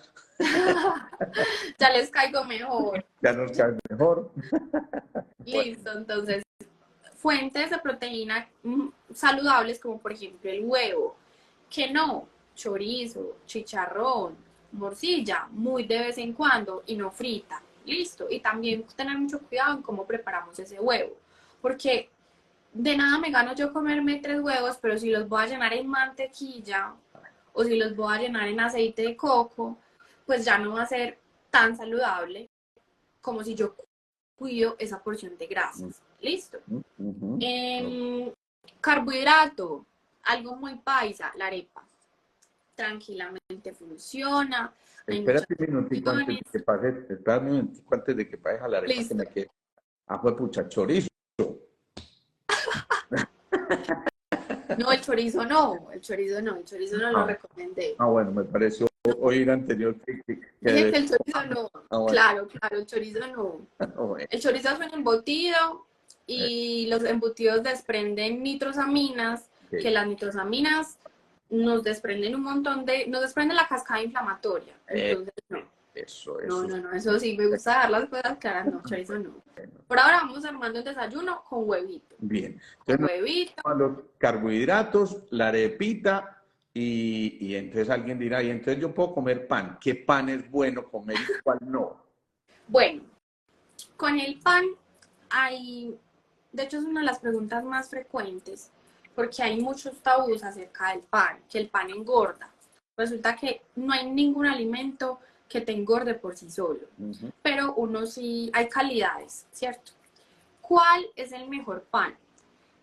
Ya les caigo mejor. Ya nos cae mejor. Bueno, Listo, entonces, fuentes de proteína saludables como por ejemplo el huevo, que no, chorizo, chicharrón, morcilla, muy de vez en cuando y no frita. Listo, y también tener mucho cuidado en cómo preparamos ese huevo, porque de nada me gano yo comerme 3 huevos, pero si los voy a llenar en mantequilla o si los voy a llenar en aceite de coco, pues ya no va a ser tan saludable como si yo cuido esa porción de grasas. ¿Listo? Carbohidrato, algo muy paisa, la arepa. Tranquilamente funciona, hay muchas espérate un minutico antes opciones. de que pase, espérate un minutico antes de que pase a la arepa que Listo. me quede. Ah, fue pucha, chorizo. No, el chorizo no, el chorizo no, el chorizo no lo Ah, recomendé. bueno, me pareció oír anterior Dije que el chorizo no, bueno, claro, claro, el chorizo no. bueno, El chorizo es un embutido y los embutidos desprenden nitrosaminas, que okay. las nitrosaminas nos desprenden un montón nos desprenden la cascada inflamatoria. Entonces, no, no, Eso es no, no, eso sí, me gusta dar las cosas claras, no, chorizo no. bueno. Por ahora vamos armando el desayuno con huevito. Bien, Con entonces nos huevito. vamos a los carbohidratos, la arepita, y entonces alguien dirá, y entonces yo puedo comer pan, ¿qué pan es bueno comer y cuál no? Bueno, con el pan hay, de hecho es una de las preguntas más frecuentes, porque hay muchos tabús acerca del pan, que el pan engorda. Resulta que no hay ningún alimento que te engorde por sí solo, pero uno sí, hay calidades, ¿cierto? ¿Cuál es el mejor pan?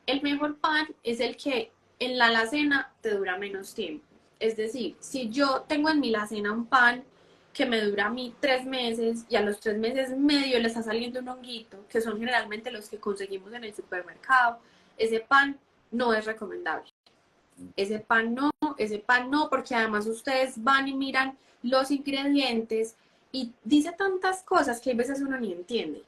El mejor pan es el que en la alacena te dura menos tiempo. Es decir, si yo tengo en mi alacena un pan que me dura a mí 3 meses y a los 3 meses medio le está saliendo un honguito, que son generalmente los que conseguimos en el supermercado, ese pan no es recomendable. Ese pan no, porque además ustedes van y miran los ingredientes y dice tantas cosas que a veces uno ni entiende.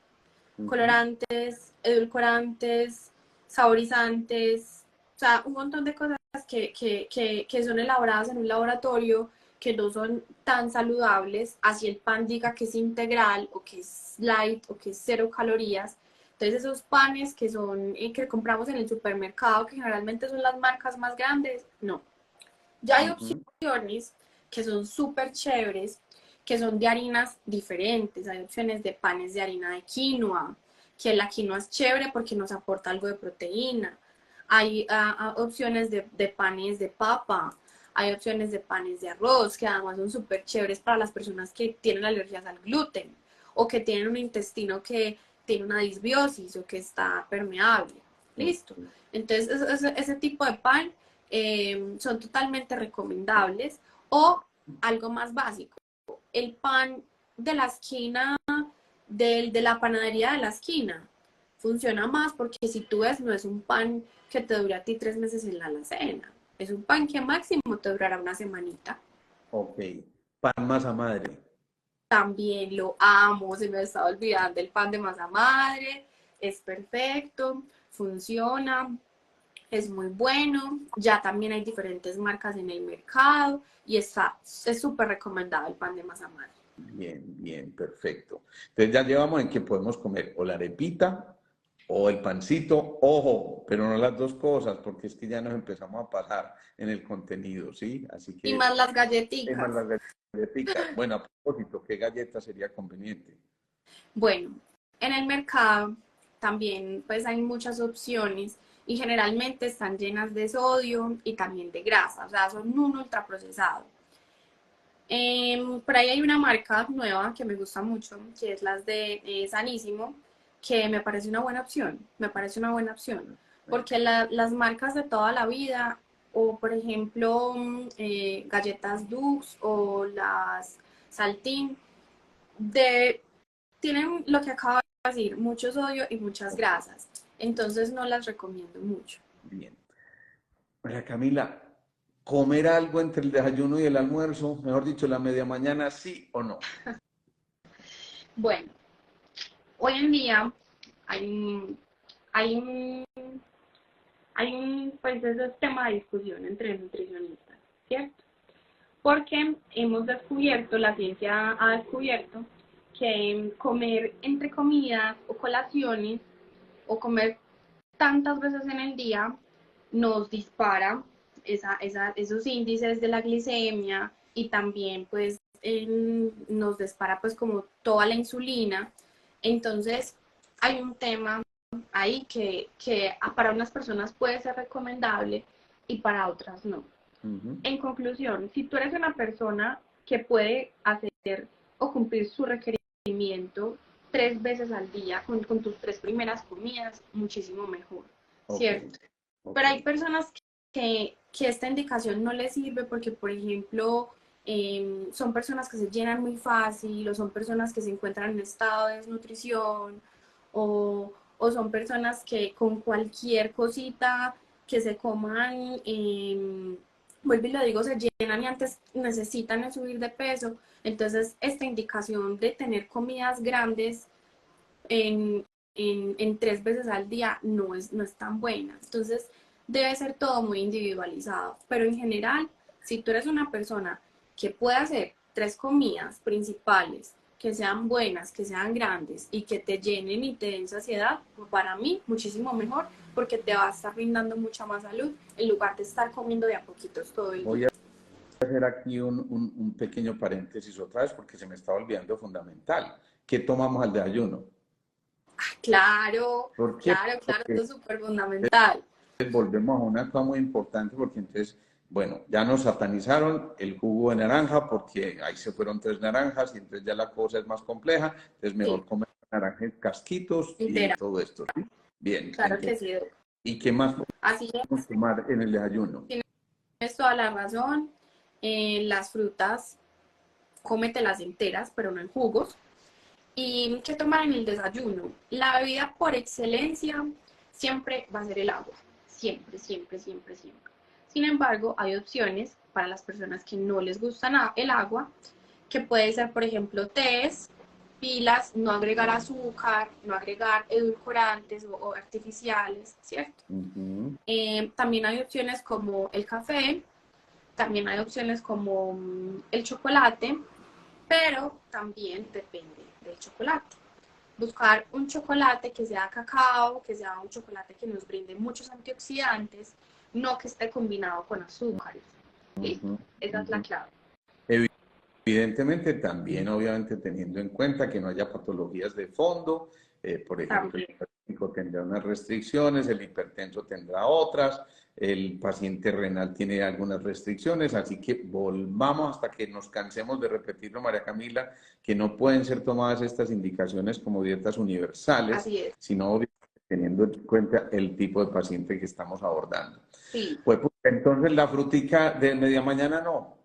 Colorantes, edulcorantes, saborizantes, o sea, un montón de cosas que son elaboradas en un laboratorio que no son tan saludables, así el pan diga que es integral o que es light o que es 0 calorías. Entonces esos panes que son que compramos en el supermercado, que generalmente son las marcas más grandes, no. Ya hay opciones que son súper chéveres, que son de harinas diferentes. Hay opciones de panes de harina de quinoa, que la quinoa es chévere porque nos aporta algo de proteína. Hay opciones de panes de papa, hay opciones de panes de arroz, que además son súper chéveres para las personas que tienen alergias al gluten o que tienen un intestino que tiene una disbiosis o que está permeable. Listo. Entonces, ese tipo de pan son totalmente recomendables. O algo más básico, el pan de la esquina, de la panadería de la esquina, funciona más porque si tú ves, no es un pan que te dure a ti 3 meses en la alacena. Es un pan que máximo te durará una semanita. Ok. Pan masa madre. También lo amo, se me estaba olvidando el pan de masa madre. Es perfecto, funciona, es muy bueno. Ya también hay diferentes marcas en el mercado y es súper recomendado el pan de masa madre. Bien, bien, perfecto. Entonces ya llevamos en que podemos comer o la arepita o el pancito, ojo, pero no las dos cosas, porque es que ya nos empezamos a pasar en el contenido, ¿sí? Así Y que más las más galletitas. las galletitas. Bueno, a propósito, ¿qué galleta sería conveniente? Bueno, en el mercado también pues hay muchas opciones y generalmente están llenas de sodio y también de grasa, o sea, son un ultraprocesado. Por ahí hay una marca nueva que me gusta mucho, que es las de Sanísimo, que me parece una buena opción, me parece una buena opción, porque las marcas de toda la vida, o por ejemplo galletas Dux o las Saltín, tienen lo que acabo de decir, mucho sodio y muchas grasas, entonces no las recomiendo mucho. Bien. María Camila, ¿comer algo entre el desayuno y el almuerzo, mejor dicho, la media mañana, sí o no? Bueno, hoy en día hay un, hay un, pues ese es tema de discusión entre nutricionistas, ¿cierto? Porque hemos descubierto, la ciencia ha descubierto que comer entre comidas o colaciones o comer tantas veces en el día nos dispara esos índices de la glicemia y también pues nos dispara pues como toda la insulina. Entonces hay un tema ahí que para unas personas puede ser recomendable y para otras no. En conclusión, si tú eres una persona que puede hacer o cumplir su requerimiento 3 veces al día con tus 3 primeras comidas, muchísimo mejor, Ok, ¿cierto? ok. Pero hay personas que esta indicación no les sirve porque, por ejemplo, son personas que se llenan muy fácil o son personas que se encuentran en estado de desnutrición o son personas que con cualquier cosita que se coman, vuelvo y lo digo, se llenan y antes necesitan subir de peso. Entonces, esta indicación de tener comidas grandes en, en 3 veces al día no es tan buena. Entonces, debe ser todo muy individualizado. Pero en general, si tú eres una persona que puede hacer 3 comidas principales, que sean buenas, que sean grandes y que te llenen y te den saciedad, para mí muchísimo mejor porque te va a estar brindando mucha más salud en lugar de estar comiendo de a poquitos todo el Voy día. a hacer aquí un pequeño paréntesis otra vez porque se me está olvidando fundamental. ¿Qué tomamos al desayuno? Claro, ¿Por qué? claro, claro, Porque esto es súper fundamental. volvemos a una cosa muy importante porque entonces, bueno, ya nos satanizaron el jugo de naranja porque ahí se fueron 3 naranjas y entonces ya la cosa es más compleja, entonces Sí, mejor comer naranja en casquitos y entera, todo esto, ¿sí? Bien, claro que entonces, sí. ¿y qué más Así podemos es, tomar en el desayuno? tienes toda la razón. Las frutas, cómetelas enteras, pero no en jugos. ¿Y qué tomar en el desayuno? La bebida por excelencia siempre va a ser el agua. Siempre, siempre, siempre, siempre. Sin embargo, hay opciones para las personas que no les gusta el agua, que puede ser, por ejemplo, tés, pilas, no agregar azúcar, no agregar edulcorantes o artificiales, ¿cierto? Ujú. También hay opciones como el café, también hay opciones como el chocolate, pero también depende del chocolate. Buscar un chocolate que sea cacao, que sea un chocolate que nos brinde muchos antioxidantes, no que esté combinado con azúcares. ¿Listo? Ujú, Esa es la ujú. clave. Evidentemente, también obviamente teniendo en cuenta que no haya patologías de fondo, por ejemplo, el También. diabético tendrá unas restricciones, el hipertenso tendrá otras, el paciente renal tiene algunas restricciones, así que volvamos hasta que nos cansemos de repetirlo, María Camila, que no pueden ser tomadas estas indicaciones como dietas universales, Así es. sino obviamente teniendo en cuenta el tipo de paciente que estamos abordando. Sí. Pues entonces la frutica de media mañana no.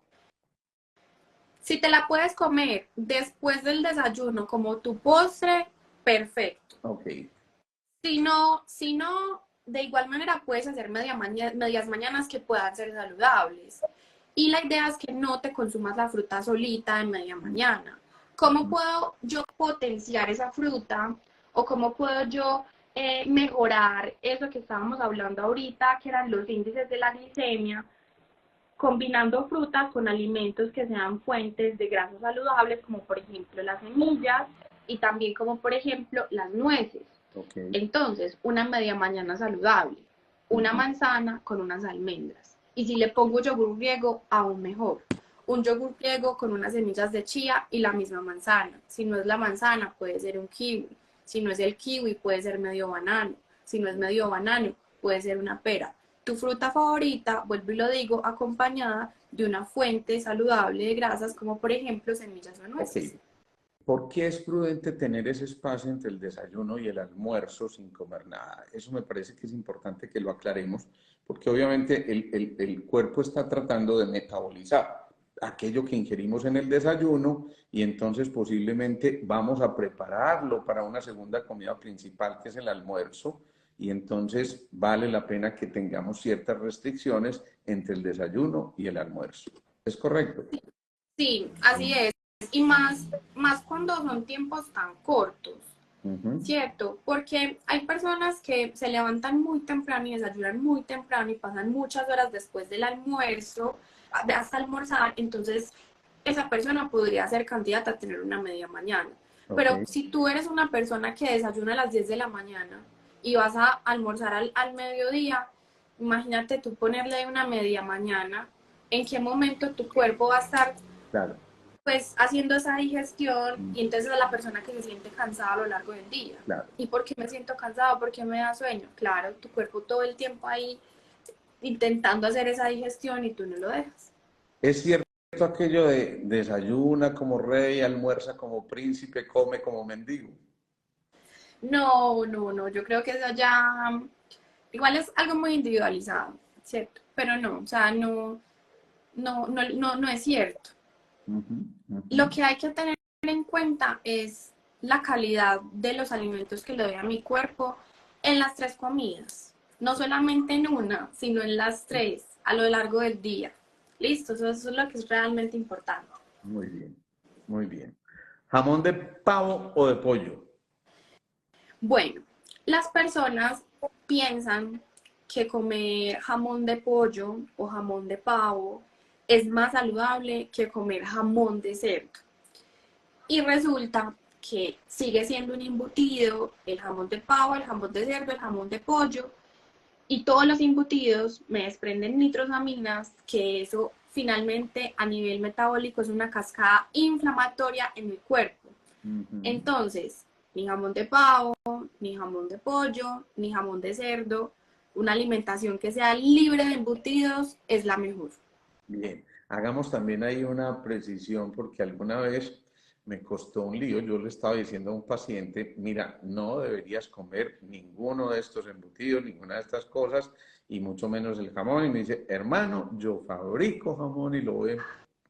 Si te la puedes comer después del desayuno como tu postre, perfecto. Ok. Si no, de igual manera puedes hacer medias mañanas que puedan ser saludables. Y la idea es que no te consumas la fruta solita en media mañana. ¿Cómo puedo yo potenciar esa fruta? ¿O cómo puedo yo mejorar eso que estábamos hablando ahorita, que eran los índices de la glicemia? Combinando frutas con alimentos que sean fuentes de grasas saludables, como por ejemplo las semillas y también como por ejemplo las nueces. Okay. Entonces, una media mañana saludable, una manzana con unas almendras. Y si le pongo yogur griego, aún mejor. Un yogur griego con unas semillas de chía y la misma manzana. Si no es la manzana, puede ser un kiwi. Si no es el kiwi, puede ser medio banano. Si no es medio banano, puede ser una pera. Tu fruta favorita, vuelvo y lo digo, acompañada de una fuente saludable de grasas, como por ejemplo semillas o nueces. Ok. ¿Por qué es prudente tener ese espacio entre el desayuno y el almuerzo sin comer nada? Eso me parece que es importante que lo aclaremos, porque obviamente el cuerpo está tratando de metabolizar aquello que ingerimos en el desayuno y entonces posiblemente vamos a prepararlo para una segunda comida principal que es el almuerzo y entonces vale la pena que tengamos ciertas restricciones entre el desayuno y el almuerzo. ¿Es correcto? Sí, así es. Y más cuando son tiempos tan cortos, ¿cierto? Porque hay personas que se levantan muy temprano y desayunan muy temprano y pasan muchas horas después del almuerzo hasta almorzar, entonces esa persona podría ser candidata a tener una media mañana. Pero Ok. si tú eres una persona que desayuna a las 10 de la mañana y vas a almorzar al mediodía, imagínate tú ponerle una media mañana, ¿en qué momento tu cuerpo va a estar Claro. pues haciendo esa digestión y entonces a la persona que se siente cansada a lo largo del día? Claro. ¿Y por qué me siento cansado? ¿Por qué me da sueño? Claro, tu cuerpo todo el tiempo ahí intentando hacer esa digestión y tú no lo dejas. Es cierto aquello de desayuna como rey, almuerza como príncipe, come como mendigo. No, no, no, yo creo que eso ya, igual es algo muy individualizado, ¿cierto? Pero no, o sea, no es cierto. Ujú, ujú. Lo que hay que tener en cuenta es la calidad de los alimentos que le doy a mi cuerpo en las tres comidas. No solamente en una, sino en las tres, a lo largo del día. Listo, eso es lo que es realmente importante. Muy bien, muy bien. ¿Jamón de pavo o de pollo? Bueno, las personas piensan que comer jamón de pollo o jamón de pavo es más saludable que comer jamón de cerdo. Y resulta que sigue siendo un embutido el jamón de pavo, el jamón de cerdo, el jamón de pollo, y todos los embutidos me desprenden nitrosaminas, que eso finalmente a nivel metabólico es una cascada inflamatoria en mi cuerpo. Ujú. Entonces, ni jamón de pavo, ni jamón de pollo, ni jamón de cerdo, una alimentación que sea libre de embutidos es la mejor. Bien, hagamos también ahí una precisión porque alguna vez me costó un lío. Yo le estaba diciendo a un paciente, mira, no deberías comer ninguno de estos embutidos, ninguna de estas cosas, y mucho menos el jamón. Y me dice, hermano, yo fabrico jamón y lo voy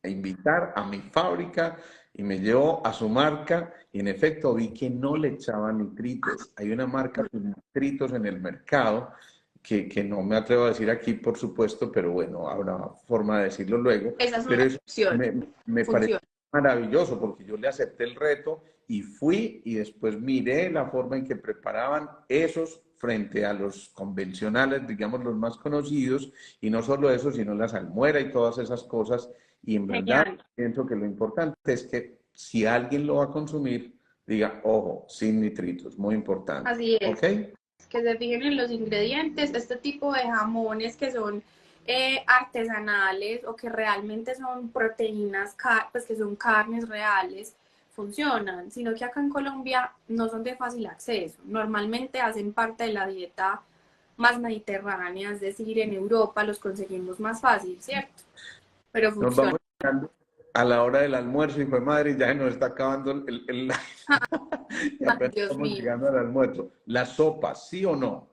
a invitar a mi fábrica y me llevó a su marca y en efecto vi que no le echaban nitritos. Hay una marca con nitritos en el mercado que no me atrevo a decir aquí, por supuesto, pero bueno, habrá forma de decirlo luego. Esa es Pero una eso opción, me parece funciona. maravilloso porque yo le acepté el reto y fui y después miré la forma en que preparaban esos frente a los convencionales, digamos los más conocidos, y no solo eso, sino la salmuera y todas esas cosas. Y en verdad Genial. pienso que lo importante es que si alguien lo va a consumir, diga, ojo, sin nitritos, muy importante. Así es. ¿Ok? Que se fijen en los ingredientes, este tipo de jamones que son artesanales o que realmente son proteínas, pues que son carnes reales, funcionan, sino que acá en Colombia no son de fácil acceso. Normalmente hacen parte de la dieta más mediterránea, es decir, en Europa los conseguimos más fácil, ¿cierto? Pero Nos funcionan. vamos llegando a la hora del almuerzo, hijo de madre, y ya se nos está acabando y Ay, apenas Dios estamos mío. llegando al almuerzo. ¿La sopa, sí o no?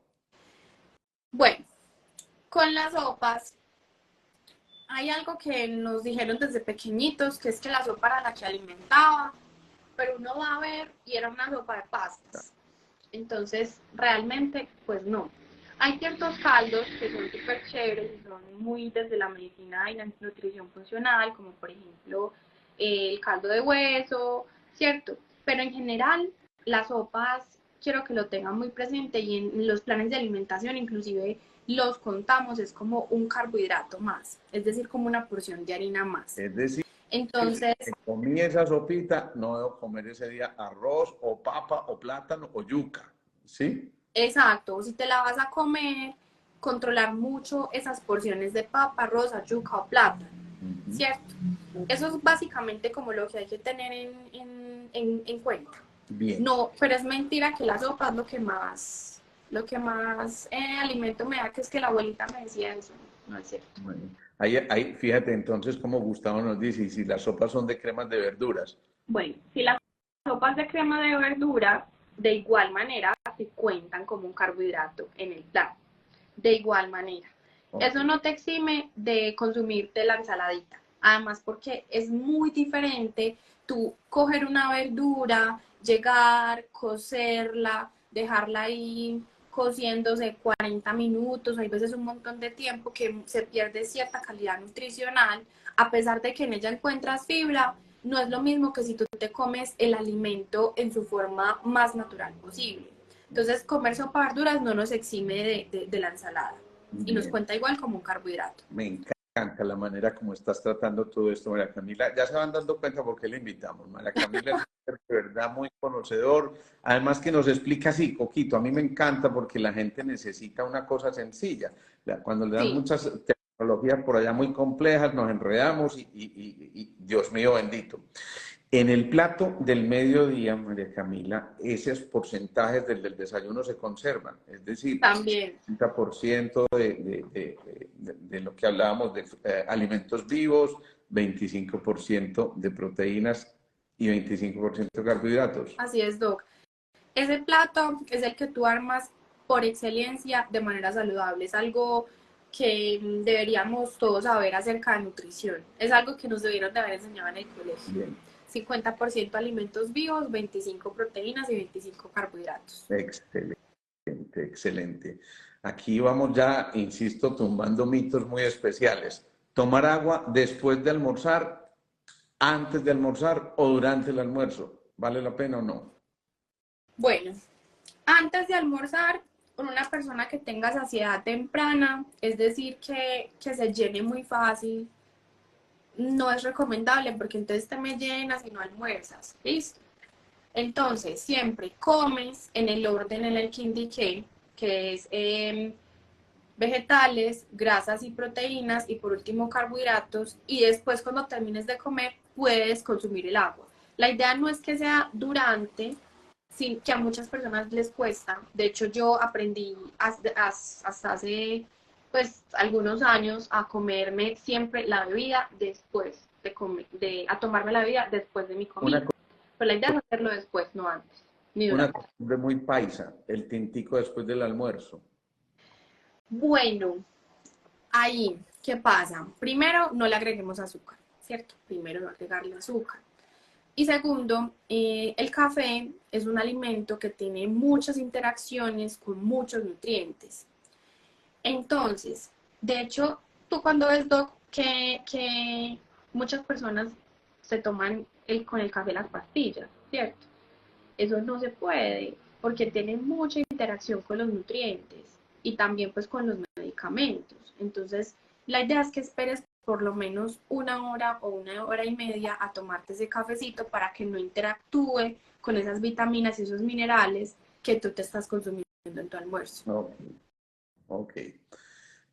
Bueno, con las sopas hay algo que nos dijeron desde pequeñitos, que es que la sopa era la que alimentaba, pero uno va a ver y era una sopa de pastas. Entonces, realmente, pues no. Hay ciertos caldos que son súper chéveres y son muy desde la medicina y la nutrición funcional, como por ejemplo el caldo de hueso, ¿cierto? Pero en general, las sopas quiero que lo tengan muy presente y en los planes de alimentación inclusive los contamos, es como un carbohidrato más, es decir, como una porción de harina más. Es decir, Entonces, que comí esa sopita, no debo comer ese día arroz o papa o plátano o yuca, ¿sí? exacto, si te la vas a comer, controlar mucho esas porciones de papa, rosa, yuca o plátano, ¿cierto? Eso es básicamente como lo que hay que tener en cuenta. Bien. No, pero es mentira que la sopa es lo que más alimento me da, que es que la abuelita me decía eso, no es cierto. Bueno, ahí, fíjate entonces cómo Gustavo nos dice, y si las sopas son de cremas de verduras. Bueno, si las sopas de crema de verdura, de igual manera se cuentan como un carbohidrato en el plato. De igual manera. Okay. Eso no te exime de consumirte la ensaladita. Además, porque es muy diferente tú coger una verdura, llegar, cocerla, dejarla ahí cociéndose 40 minutos, hay veces un montón de tiempo que se pierde cierta calidad nutricional, a pesar de que en ella encuentras fibra, no es lo mismo que si tú te comes el alimento en su forma más natural posible. Entonces, comer sopa de verduras no nos exime de la ensalada y nos Bien. cuenta igual como un carbohidrato. Me encanta la manera como estás tratando todo esto, María Camila. Ya se van dando cuenta por qué le invitamos. María Camila es de verdad muy conocedor. Además que nos explica así, Coquito. A mí me encanta porque la gente necesita una cosa sencilla. Cuando le dan Sí, muchas tecnologías por allá muy complejas, nos enredamos y Dios mío bendito. En el plato del mediodía, María Camila, esos porcentajes del desayuno se conservan. Es decir, también. 30% de lo que hablábamos de alimentos vivos, 25% de proteínas y 25% de carbohidratos. Así es, Doc. Ese plato es el que tú armas por excelencia de manera saludable. Es algo que deberíamos todos saber acerca de nutrición. Es algo que nos debieron de haber enseñado en el colegio. Bien. 50% alimentos vivos, 25 proteínas y 25 carbohidratos. Excelente, excelente. Aquí vamos ya, insisto, tumbando mitos muy especiales. Tomar agua después de almorzar, antes de almorzar o durante el almuerzo. ¿Vale la pena o no? Bueno, antes de almorzar, con una persona que tenga saciedad temprana, es decir, que se llene muy fácil, no es recomendable porque entonces te me llenas y no almuerzas, ¿listo? Entonces, siempre comes en el orden en el que indiqué, que es vegetales, grasas y proteínas y por último carbohidratos y después cuando termines de comer puedes consumir el agua. La idea no es que sea durante, sin, que a muchas personas les cuesta. De hecho, yo aprendí hasta hace pues algunos años a comerme siempre la bebida después de comer, a tomarme la bebida después de mi Una, comida. Pero la idea es hacerlo después, no antes, ni una durante. costumbre muy paisa, el tintico después del almuerzo. Bueno, ahí, ¿qué pasa? Primero, no le agreguemos azúcar, ¿cierto? Primero, no agregarle azúcar. Y segundo, el café es un alimento que tiene muchas interacciones con muchos nutrientes. Entonces, de hecho, tú cuando ves, Doc, que muchas personas se toman con el café las pastillas, ¿cierto? Eso no se puede porque tiene mucha interacción con los nutrientes y también pues con los medicamentos. Entonces, la idea es que esperes por lo menos una hora o una hora y media a tomarte ese cafecito para que no interactúe con esas vitaminas y esos minerales que tú te estás consumiendo en tu almuerzo. Ok, ok.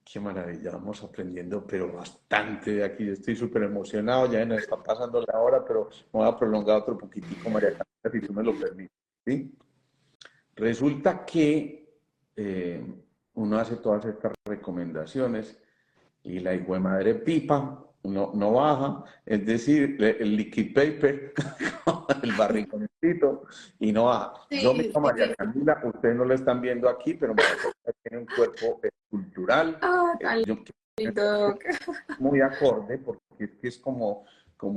Qué maravilla, vamos aprendiendo, pero bastante de aquí. Yo estoy súper emocionado, ya nos está pasando la hora, pero me voy a prolongar otro poquitico, María Camila, si tú me lo permites. ¿Sí? Resulta que uno hace todas estas recomendaciones y la hijo de madre pipa no baja, es decir, el liquid paper, el barriconcito, y no baja. Yo Sí, mismo, sí, María sí. Camila, ustedes no lo están viendo aquí, pero María Camila tiene un cuerpo escultural. Ah, tan Yo lindo, Doc. muy acorde, porque es que es como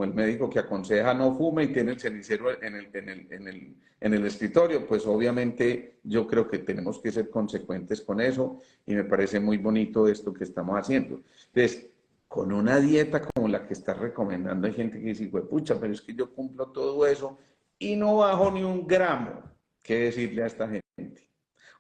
el médico que aconseja no fume y tiene el cenicero en el escritorio, pues obviamente yo creo que tenemos que ser consecuentes con eso y me parece muy bonito esto que estamos haciendo. Entonces, con una dieta como la que estás recomendando, hay gente que dice, pucha, pero es que yo cumplo todo eso y no bajo ni un gramo. ¿Qué decirle a esta gente?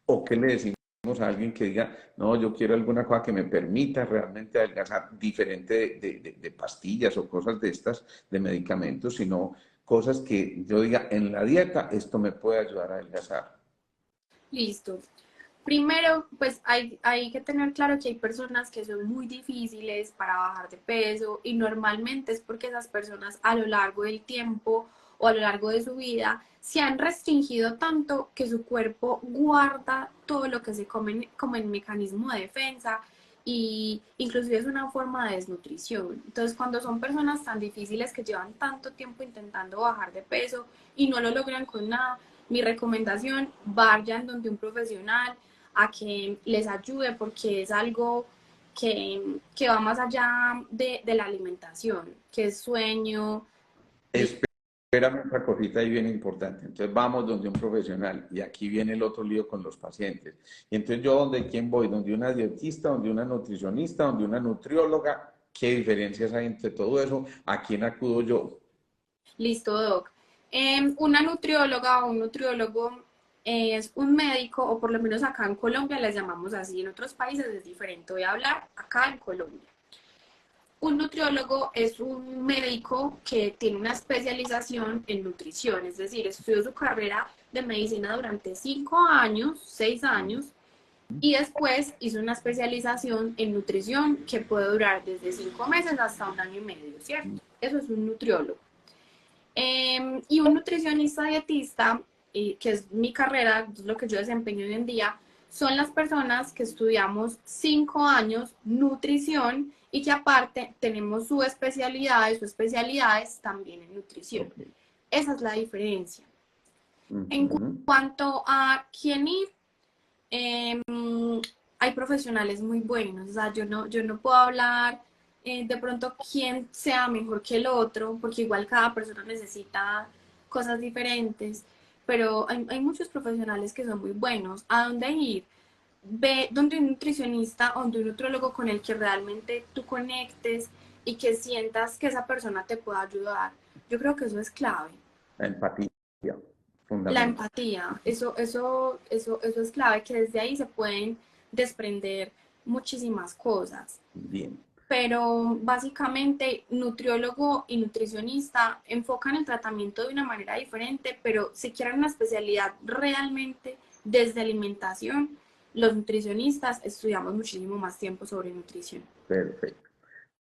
¿O qué le decimos a alguien que diga, no, yo quiero alguna cosa que me permita realmente adelgazar, diferente de pastillas o cosas de estas, de medicamentos, sino cosas que yo diga, en la dieta esto me puede ayudar a adelgazar? Listo. Primero, pues hay que tener claro que hay personas que son muy difíciles para bajar de peso y normalmente es porque esas personas a lo largo del tiempo o a lo largo de su vida se han restringido tanto que su cuerpo guarda todo lo que se come como en mecanismo de defensa y inclusive es una forma de desnutrición. Entonces, cuando son personas tan difíciles que llevan tanto tiempo intentando bajar de peso y no lo logran con nada, mi recomendación, vayan donde un profesional a que les ayude porque es algo que va más allá de la alimentación, que es sueño. Espérame otra cosita ahí bien importante. Entonces vamos donde un profesional y aquí viene el otro lío con los pacientes. Y entonces yo donde quién voy, donde una dietista, donde una nutricionista, donde una nutrióloga, ¿qué diferencias hay entre todo eso? ¿A quién acudo yo? Listo, Doc. Una nutrióloga o un nutriólogo es un médico, o por lo menos acá en Colombia les llamamos así, en otros países es diferente. Voy a hablar acá en Colombia. Un nutriólogo es un médico que tiene una especialización en nutrición, es decir, estudió su carrera de medicina durante 5 años, 6 años, y después hizo una especialización en nutrición que puede durar desde 5 meses hasta 1 año y medio, ¿cierto? Eso es un nutriólogo. Y un nutricionista dietista, que es mi carrera, es lo que yo desempeño hoy en día, son las personas que estudiamos 5 años nutrición y que aparte tenemos su especialidad y sus especialidades también en nutrición. Okay. Esa es la diferencia. En Uh-huh. cuanto a quién ir, eh, hay profesionales muy buenos, o sea, yo no puedo hablar de pronto quién sea mejor que el otro, porque igual cada persona necesita cosas diferentes, pero hay muchos profesionales que son muy buenos. ¿A dónde ir? Ve donde un nutricionista o donde un nutrólogo con el que realmente tú conectes y que sientas que esa persona te pueda ayudar. Yo creo que eso es clave. La empatía, La fundamental. empatía, eso es clave, que desde ahí se pueden desprender muchísimas cosas. Bien. Pero básicamente nutriólogo y nutricionista enfocan el tratamiento de una manera diferente, pero si quieren una especialidad realmente desde alimentación, los nutricionistas estudiamos muchísimo más tiempo sobre nutrición. Perfecto.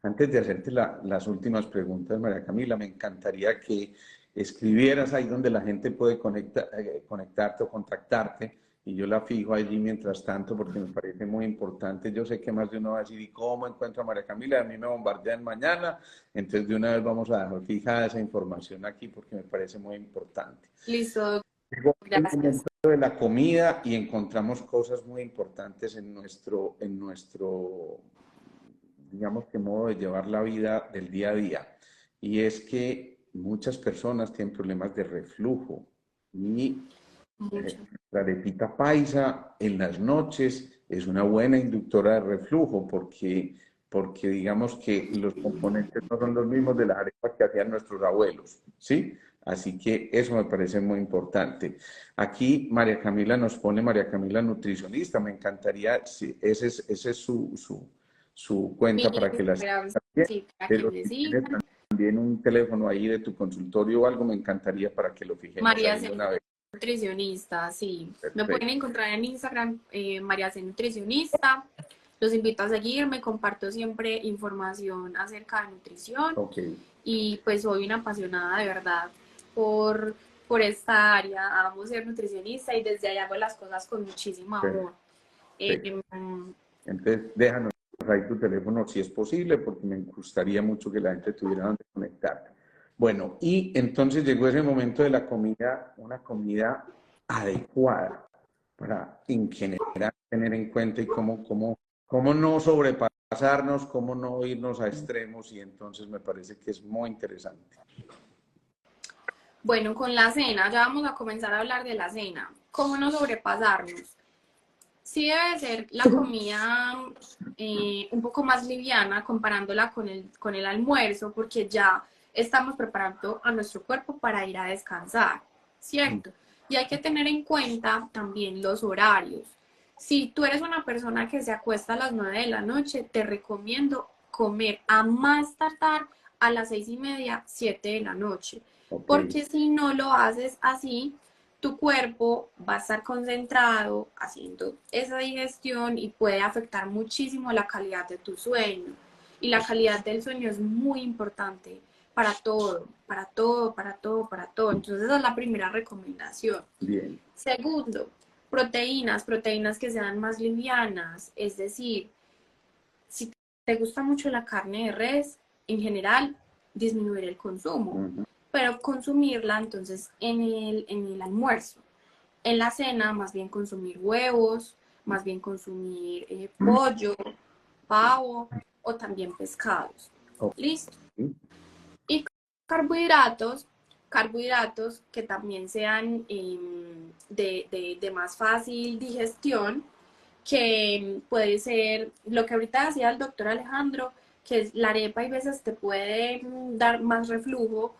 Antes de hacerte las últimas preguntas, María Camila, me encantaría que escribieras ahí donde la gente puede conectarte o contactarte y yo la fijo allí mientras tanto porque me parece muy importante. Yo sé que más de uno va a decir, ¿y cómo encuentro a María Camila? A mí me bombardean mañana, entonces de una vez vamos a dejar fijada esa información aquí porque me parece muy importante. Listo, Llegó el gracias. momento de la comida y encontramos cosas muy importantes digamos que modo de llevar la vida del día a día. Y es que muchas personas tienen problemas de reflujo y Mucho. la arepita paisa en las noches es una buena inductora de reflujo porque digamos que los componentes no son los mismos de las arepas que hacían nuestros abuelos, ¿sí? Así que eso me parece muy importante. Aquí María Camila nos pone, María Camila nutricionista, me encantaría, sí, ese es su Mi cuenta para que la Instagram, sigan, sí, para que pero me si tienes sigan. también un teléfono ahí de tu consultorio o algo, me encantaría para que lo fijemos María ahí C. de una vez. Nutricionista, sí. Me pueden Perfecto. encontrar en Instagram, María C. Nutricionista. Los invito a seguirme, comparto siempre información acerca de nutrición Ok, y pues soy una apasionada de verdad por, por esta área. Amo ser nutricionista y desde ahí hago las cosas con muchísimo amor. perfecto. Eh, Entonces, déjanos ahí tu teléfono si es posible, porque me gustaría mucho que la gente tuviera donde conectar. Bueno, y entonces llegó ese momento de la comida, una comida adecuada para en general tener en cuenta y cómo no sobrepasarnos, cómo no irnos a extremos, y entonces me parece que es muy interesante. bueno, con la cena, ya vamos a comenzar a hablar de la cena. ¿Cómo no sobrepasarnos? Sí debe ser la comida un poco más liviana comparándola con el almuerzo, porque ya estamos preparando a nuestro cuerpo para ir a descansar, ¿cierto? Y hay que tener en cuenta también los horarios. Si tú eres una persona que se acuesta a las 9 de la noche, te recomiendo comer a más tardar a las 6:30, 7 de la noche, Ok, porque si no lo haces así, tu cuerpo va a estar concentrado haciendo esa digestión y puede afectar muchísimo la calidad de tu sueño. Y la calidad del sueño es muy importante para todo, para todo, para todo, para todo. Entonces esa es la primera recomendación. bien. Segundo, proteínas que sean más livianas, es decir, si te gusta mucho la carne de res, en general, disminuir el consumo, Ujú. pero consumirla entonces en el almuerzo. En la cena, más bien consumir huevos, más bien consumir pollo, pavo o también pescados. Ok. ¿Listo? Y carbohidratos, carbohidratos que también sean de más fácil digestión, que puede ser lo que ahorita decía el doctor Alejandro, que es la arepa y veces te puede dar más reflujo,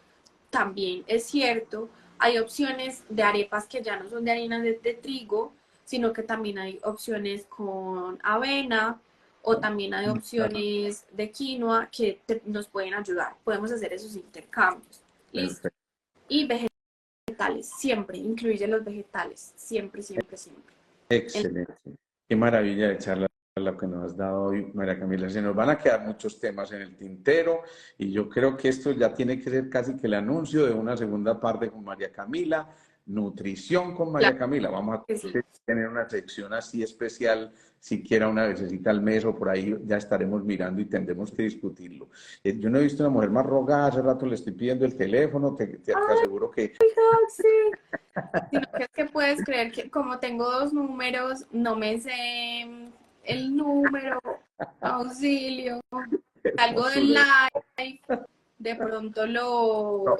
también es cierto. Hay opciones de arepas que ya no son de harina de trigo, sino que también hay opciones con avena o también hay opciones de quinoa que nos pueden ayudar. Podemos hacer esos intercambios. ¿Listo? Perfecto. Y vegetales, siempre, incluye los vegetales, siempre, siempre, siempre. Excelente. Qué maravilla de charla la que nos has dado hoy, María Camila. Se nos van a quedar muchos temas en el tintero y yo creo que esto ya tiene que ser casi que el anuncio de una segunda parte con María Camila, nutrición con María Claro Camila. Vamos a que sí. tener una sección así especial, siquiera una vecesita al mes o por ahí ya estaremos mirando y tendremos que discutirlo. Yo no he visto una mujer más rogada, hace rato le estoy pidiendo el teléfono, te aseguro que Sí. Sino que es que puedes creer que como tengo dos números, no me sé el número, auxilio, algo del hermosura. live, de pronto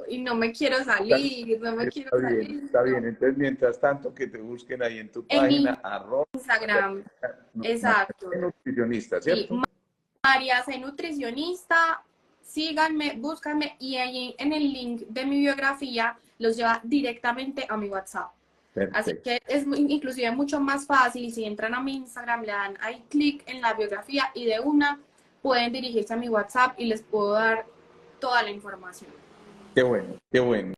y no me quiero salir, no me quiero Está bien, salir. está bien. Entonces, mientras tanto, que te busquen ahí en tu En página, arroba Instagram, María exacto. nutricionista, Sí, ¿cierto? María C. Nutricionista, síganme, búscanme y ahí en el link de mi biografía los lleva directamente a mi WhatsApp. Así Perfecto. que es inclusive mucho más fácil. Si entran a mi Instagram, le dan ahí clic en la biografía y de una pueden dirigirse a mi WhatsApp y les puedo dar toda la información. Qué bueno, qué bueno.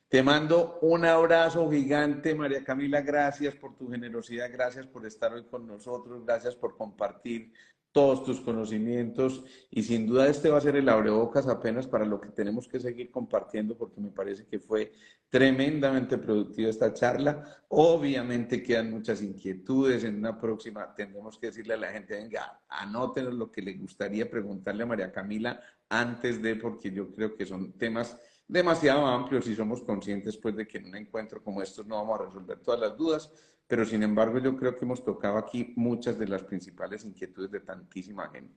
Te mando un abrazo gigante, María Camila. Gracias por tu generosidad, gracias por estar hoy con nosotros, gracias por compartir todos tus conocimientos y sin duda este va a ser el abrebocas apenas para lo que tenemos que seguir compartiendo porque me parece que fue tremendamente productiva esta charla. Obviamente quedan muchas inquietudes, en una próxima tendremos que decirle a la gente, venga, anótenos lo que le gustaría preguntarle a María Camila antes de, porque yo creo que son temas demasiado amplios y somos conscientes pues de que en un encuentro como estos no vamos a resolver todas las dudas, pero sin embargo yo creo que hemos tocado aquí muchas de las principales inquietudes de tantísima gente.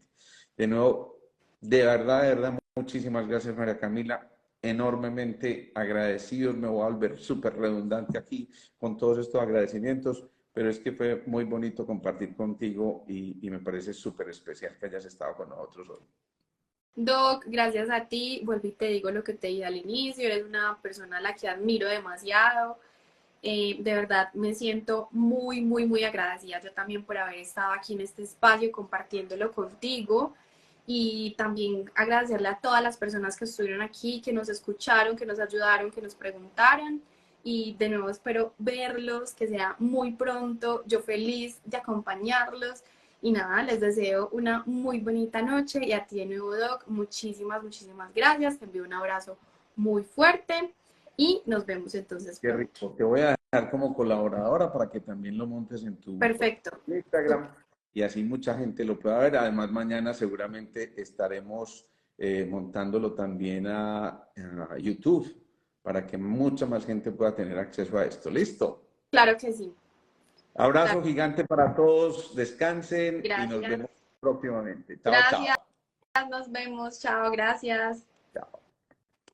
De nuevo, de verdad, muchísimas gracias María Camila, enormemente agradecidos, me voy a volver súper redundante aquí con todos estos agradecimientos, pero es que fue muy bonito compartir contigo y me parece súper especial que hayas estado con nosotros hoy. Doc, gracias a ti, vuelvo y te digo lo que te dije al inicio, eres una persona a la que admiro demasiado. De verdad me siento muy, muy, muy agradecida yo también por haber estado aquí en este espacio compartiéndolo contigo y también agradecerle a todas las personas que estuvieron aquí, que nos escucharon, que nos ayudaron, que nos preguntaron y de nuevo espero verlos, que sea muy pronto, yo feliz de acompañarlos Y nada, les deseo una muy bonita noche y a ti de nuevo, Doc, muchísimas, muchísimas gracias. Te envío un abrazo muy fuerte y nos vemos entonces Qué pronto. rico. Te voy a dejar como colaboradora para que también lo montes en tu Perfecto. Instagram y así mucha gente lo pueda ver. Además, mañana seguramente estaremos montándolo también a YouTube para que mucha más gente pueda tener acceso a esto. ¿Listo? Claro que sí. Abrazo Claro. gigante para todos. Descansen y nos Gracias. vemos próximamente. Chao, Gracias. chao. Nos vemos. Chao. Gracias.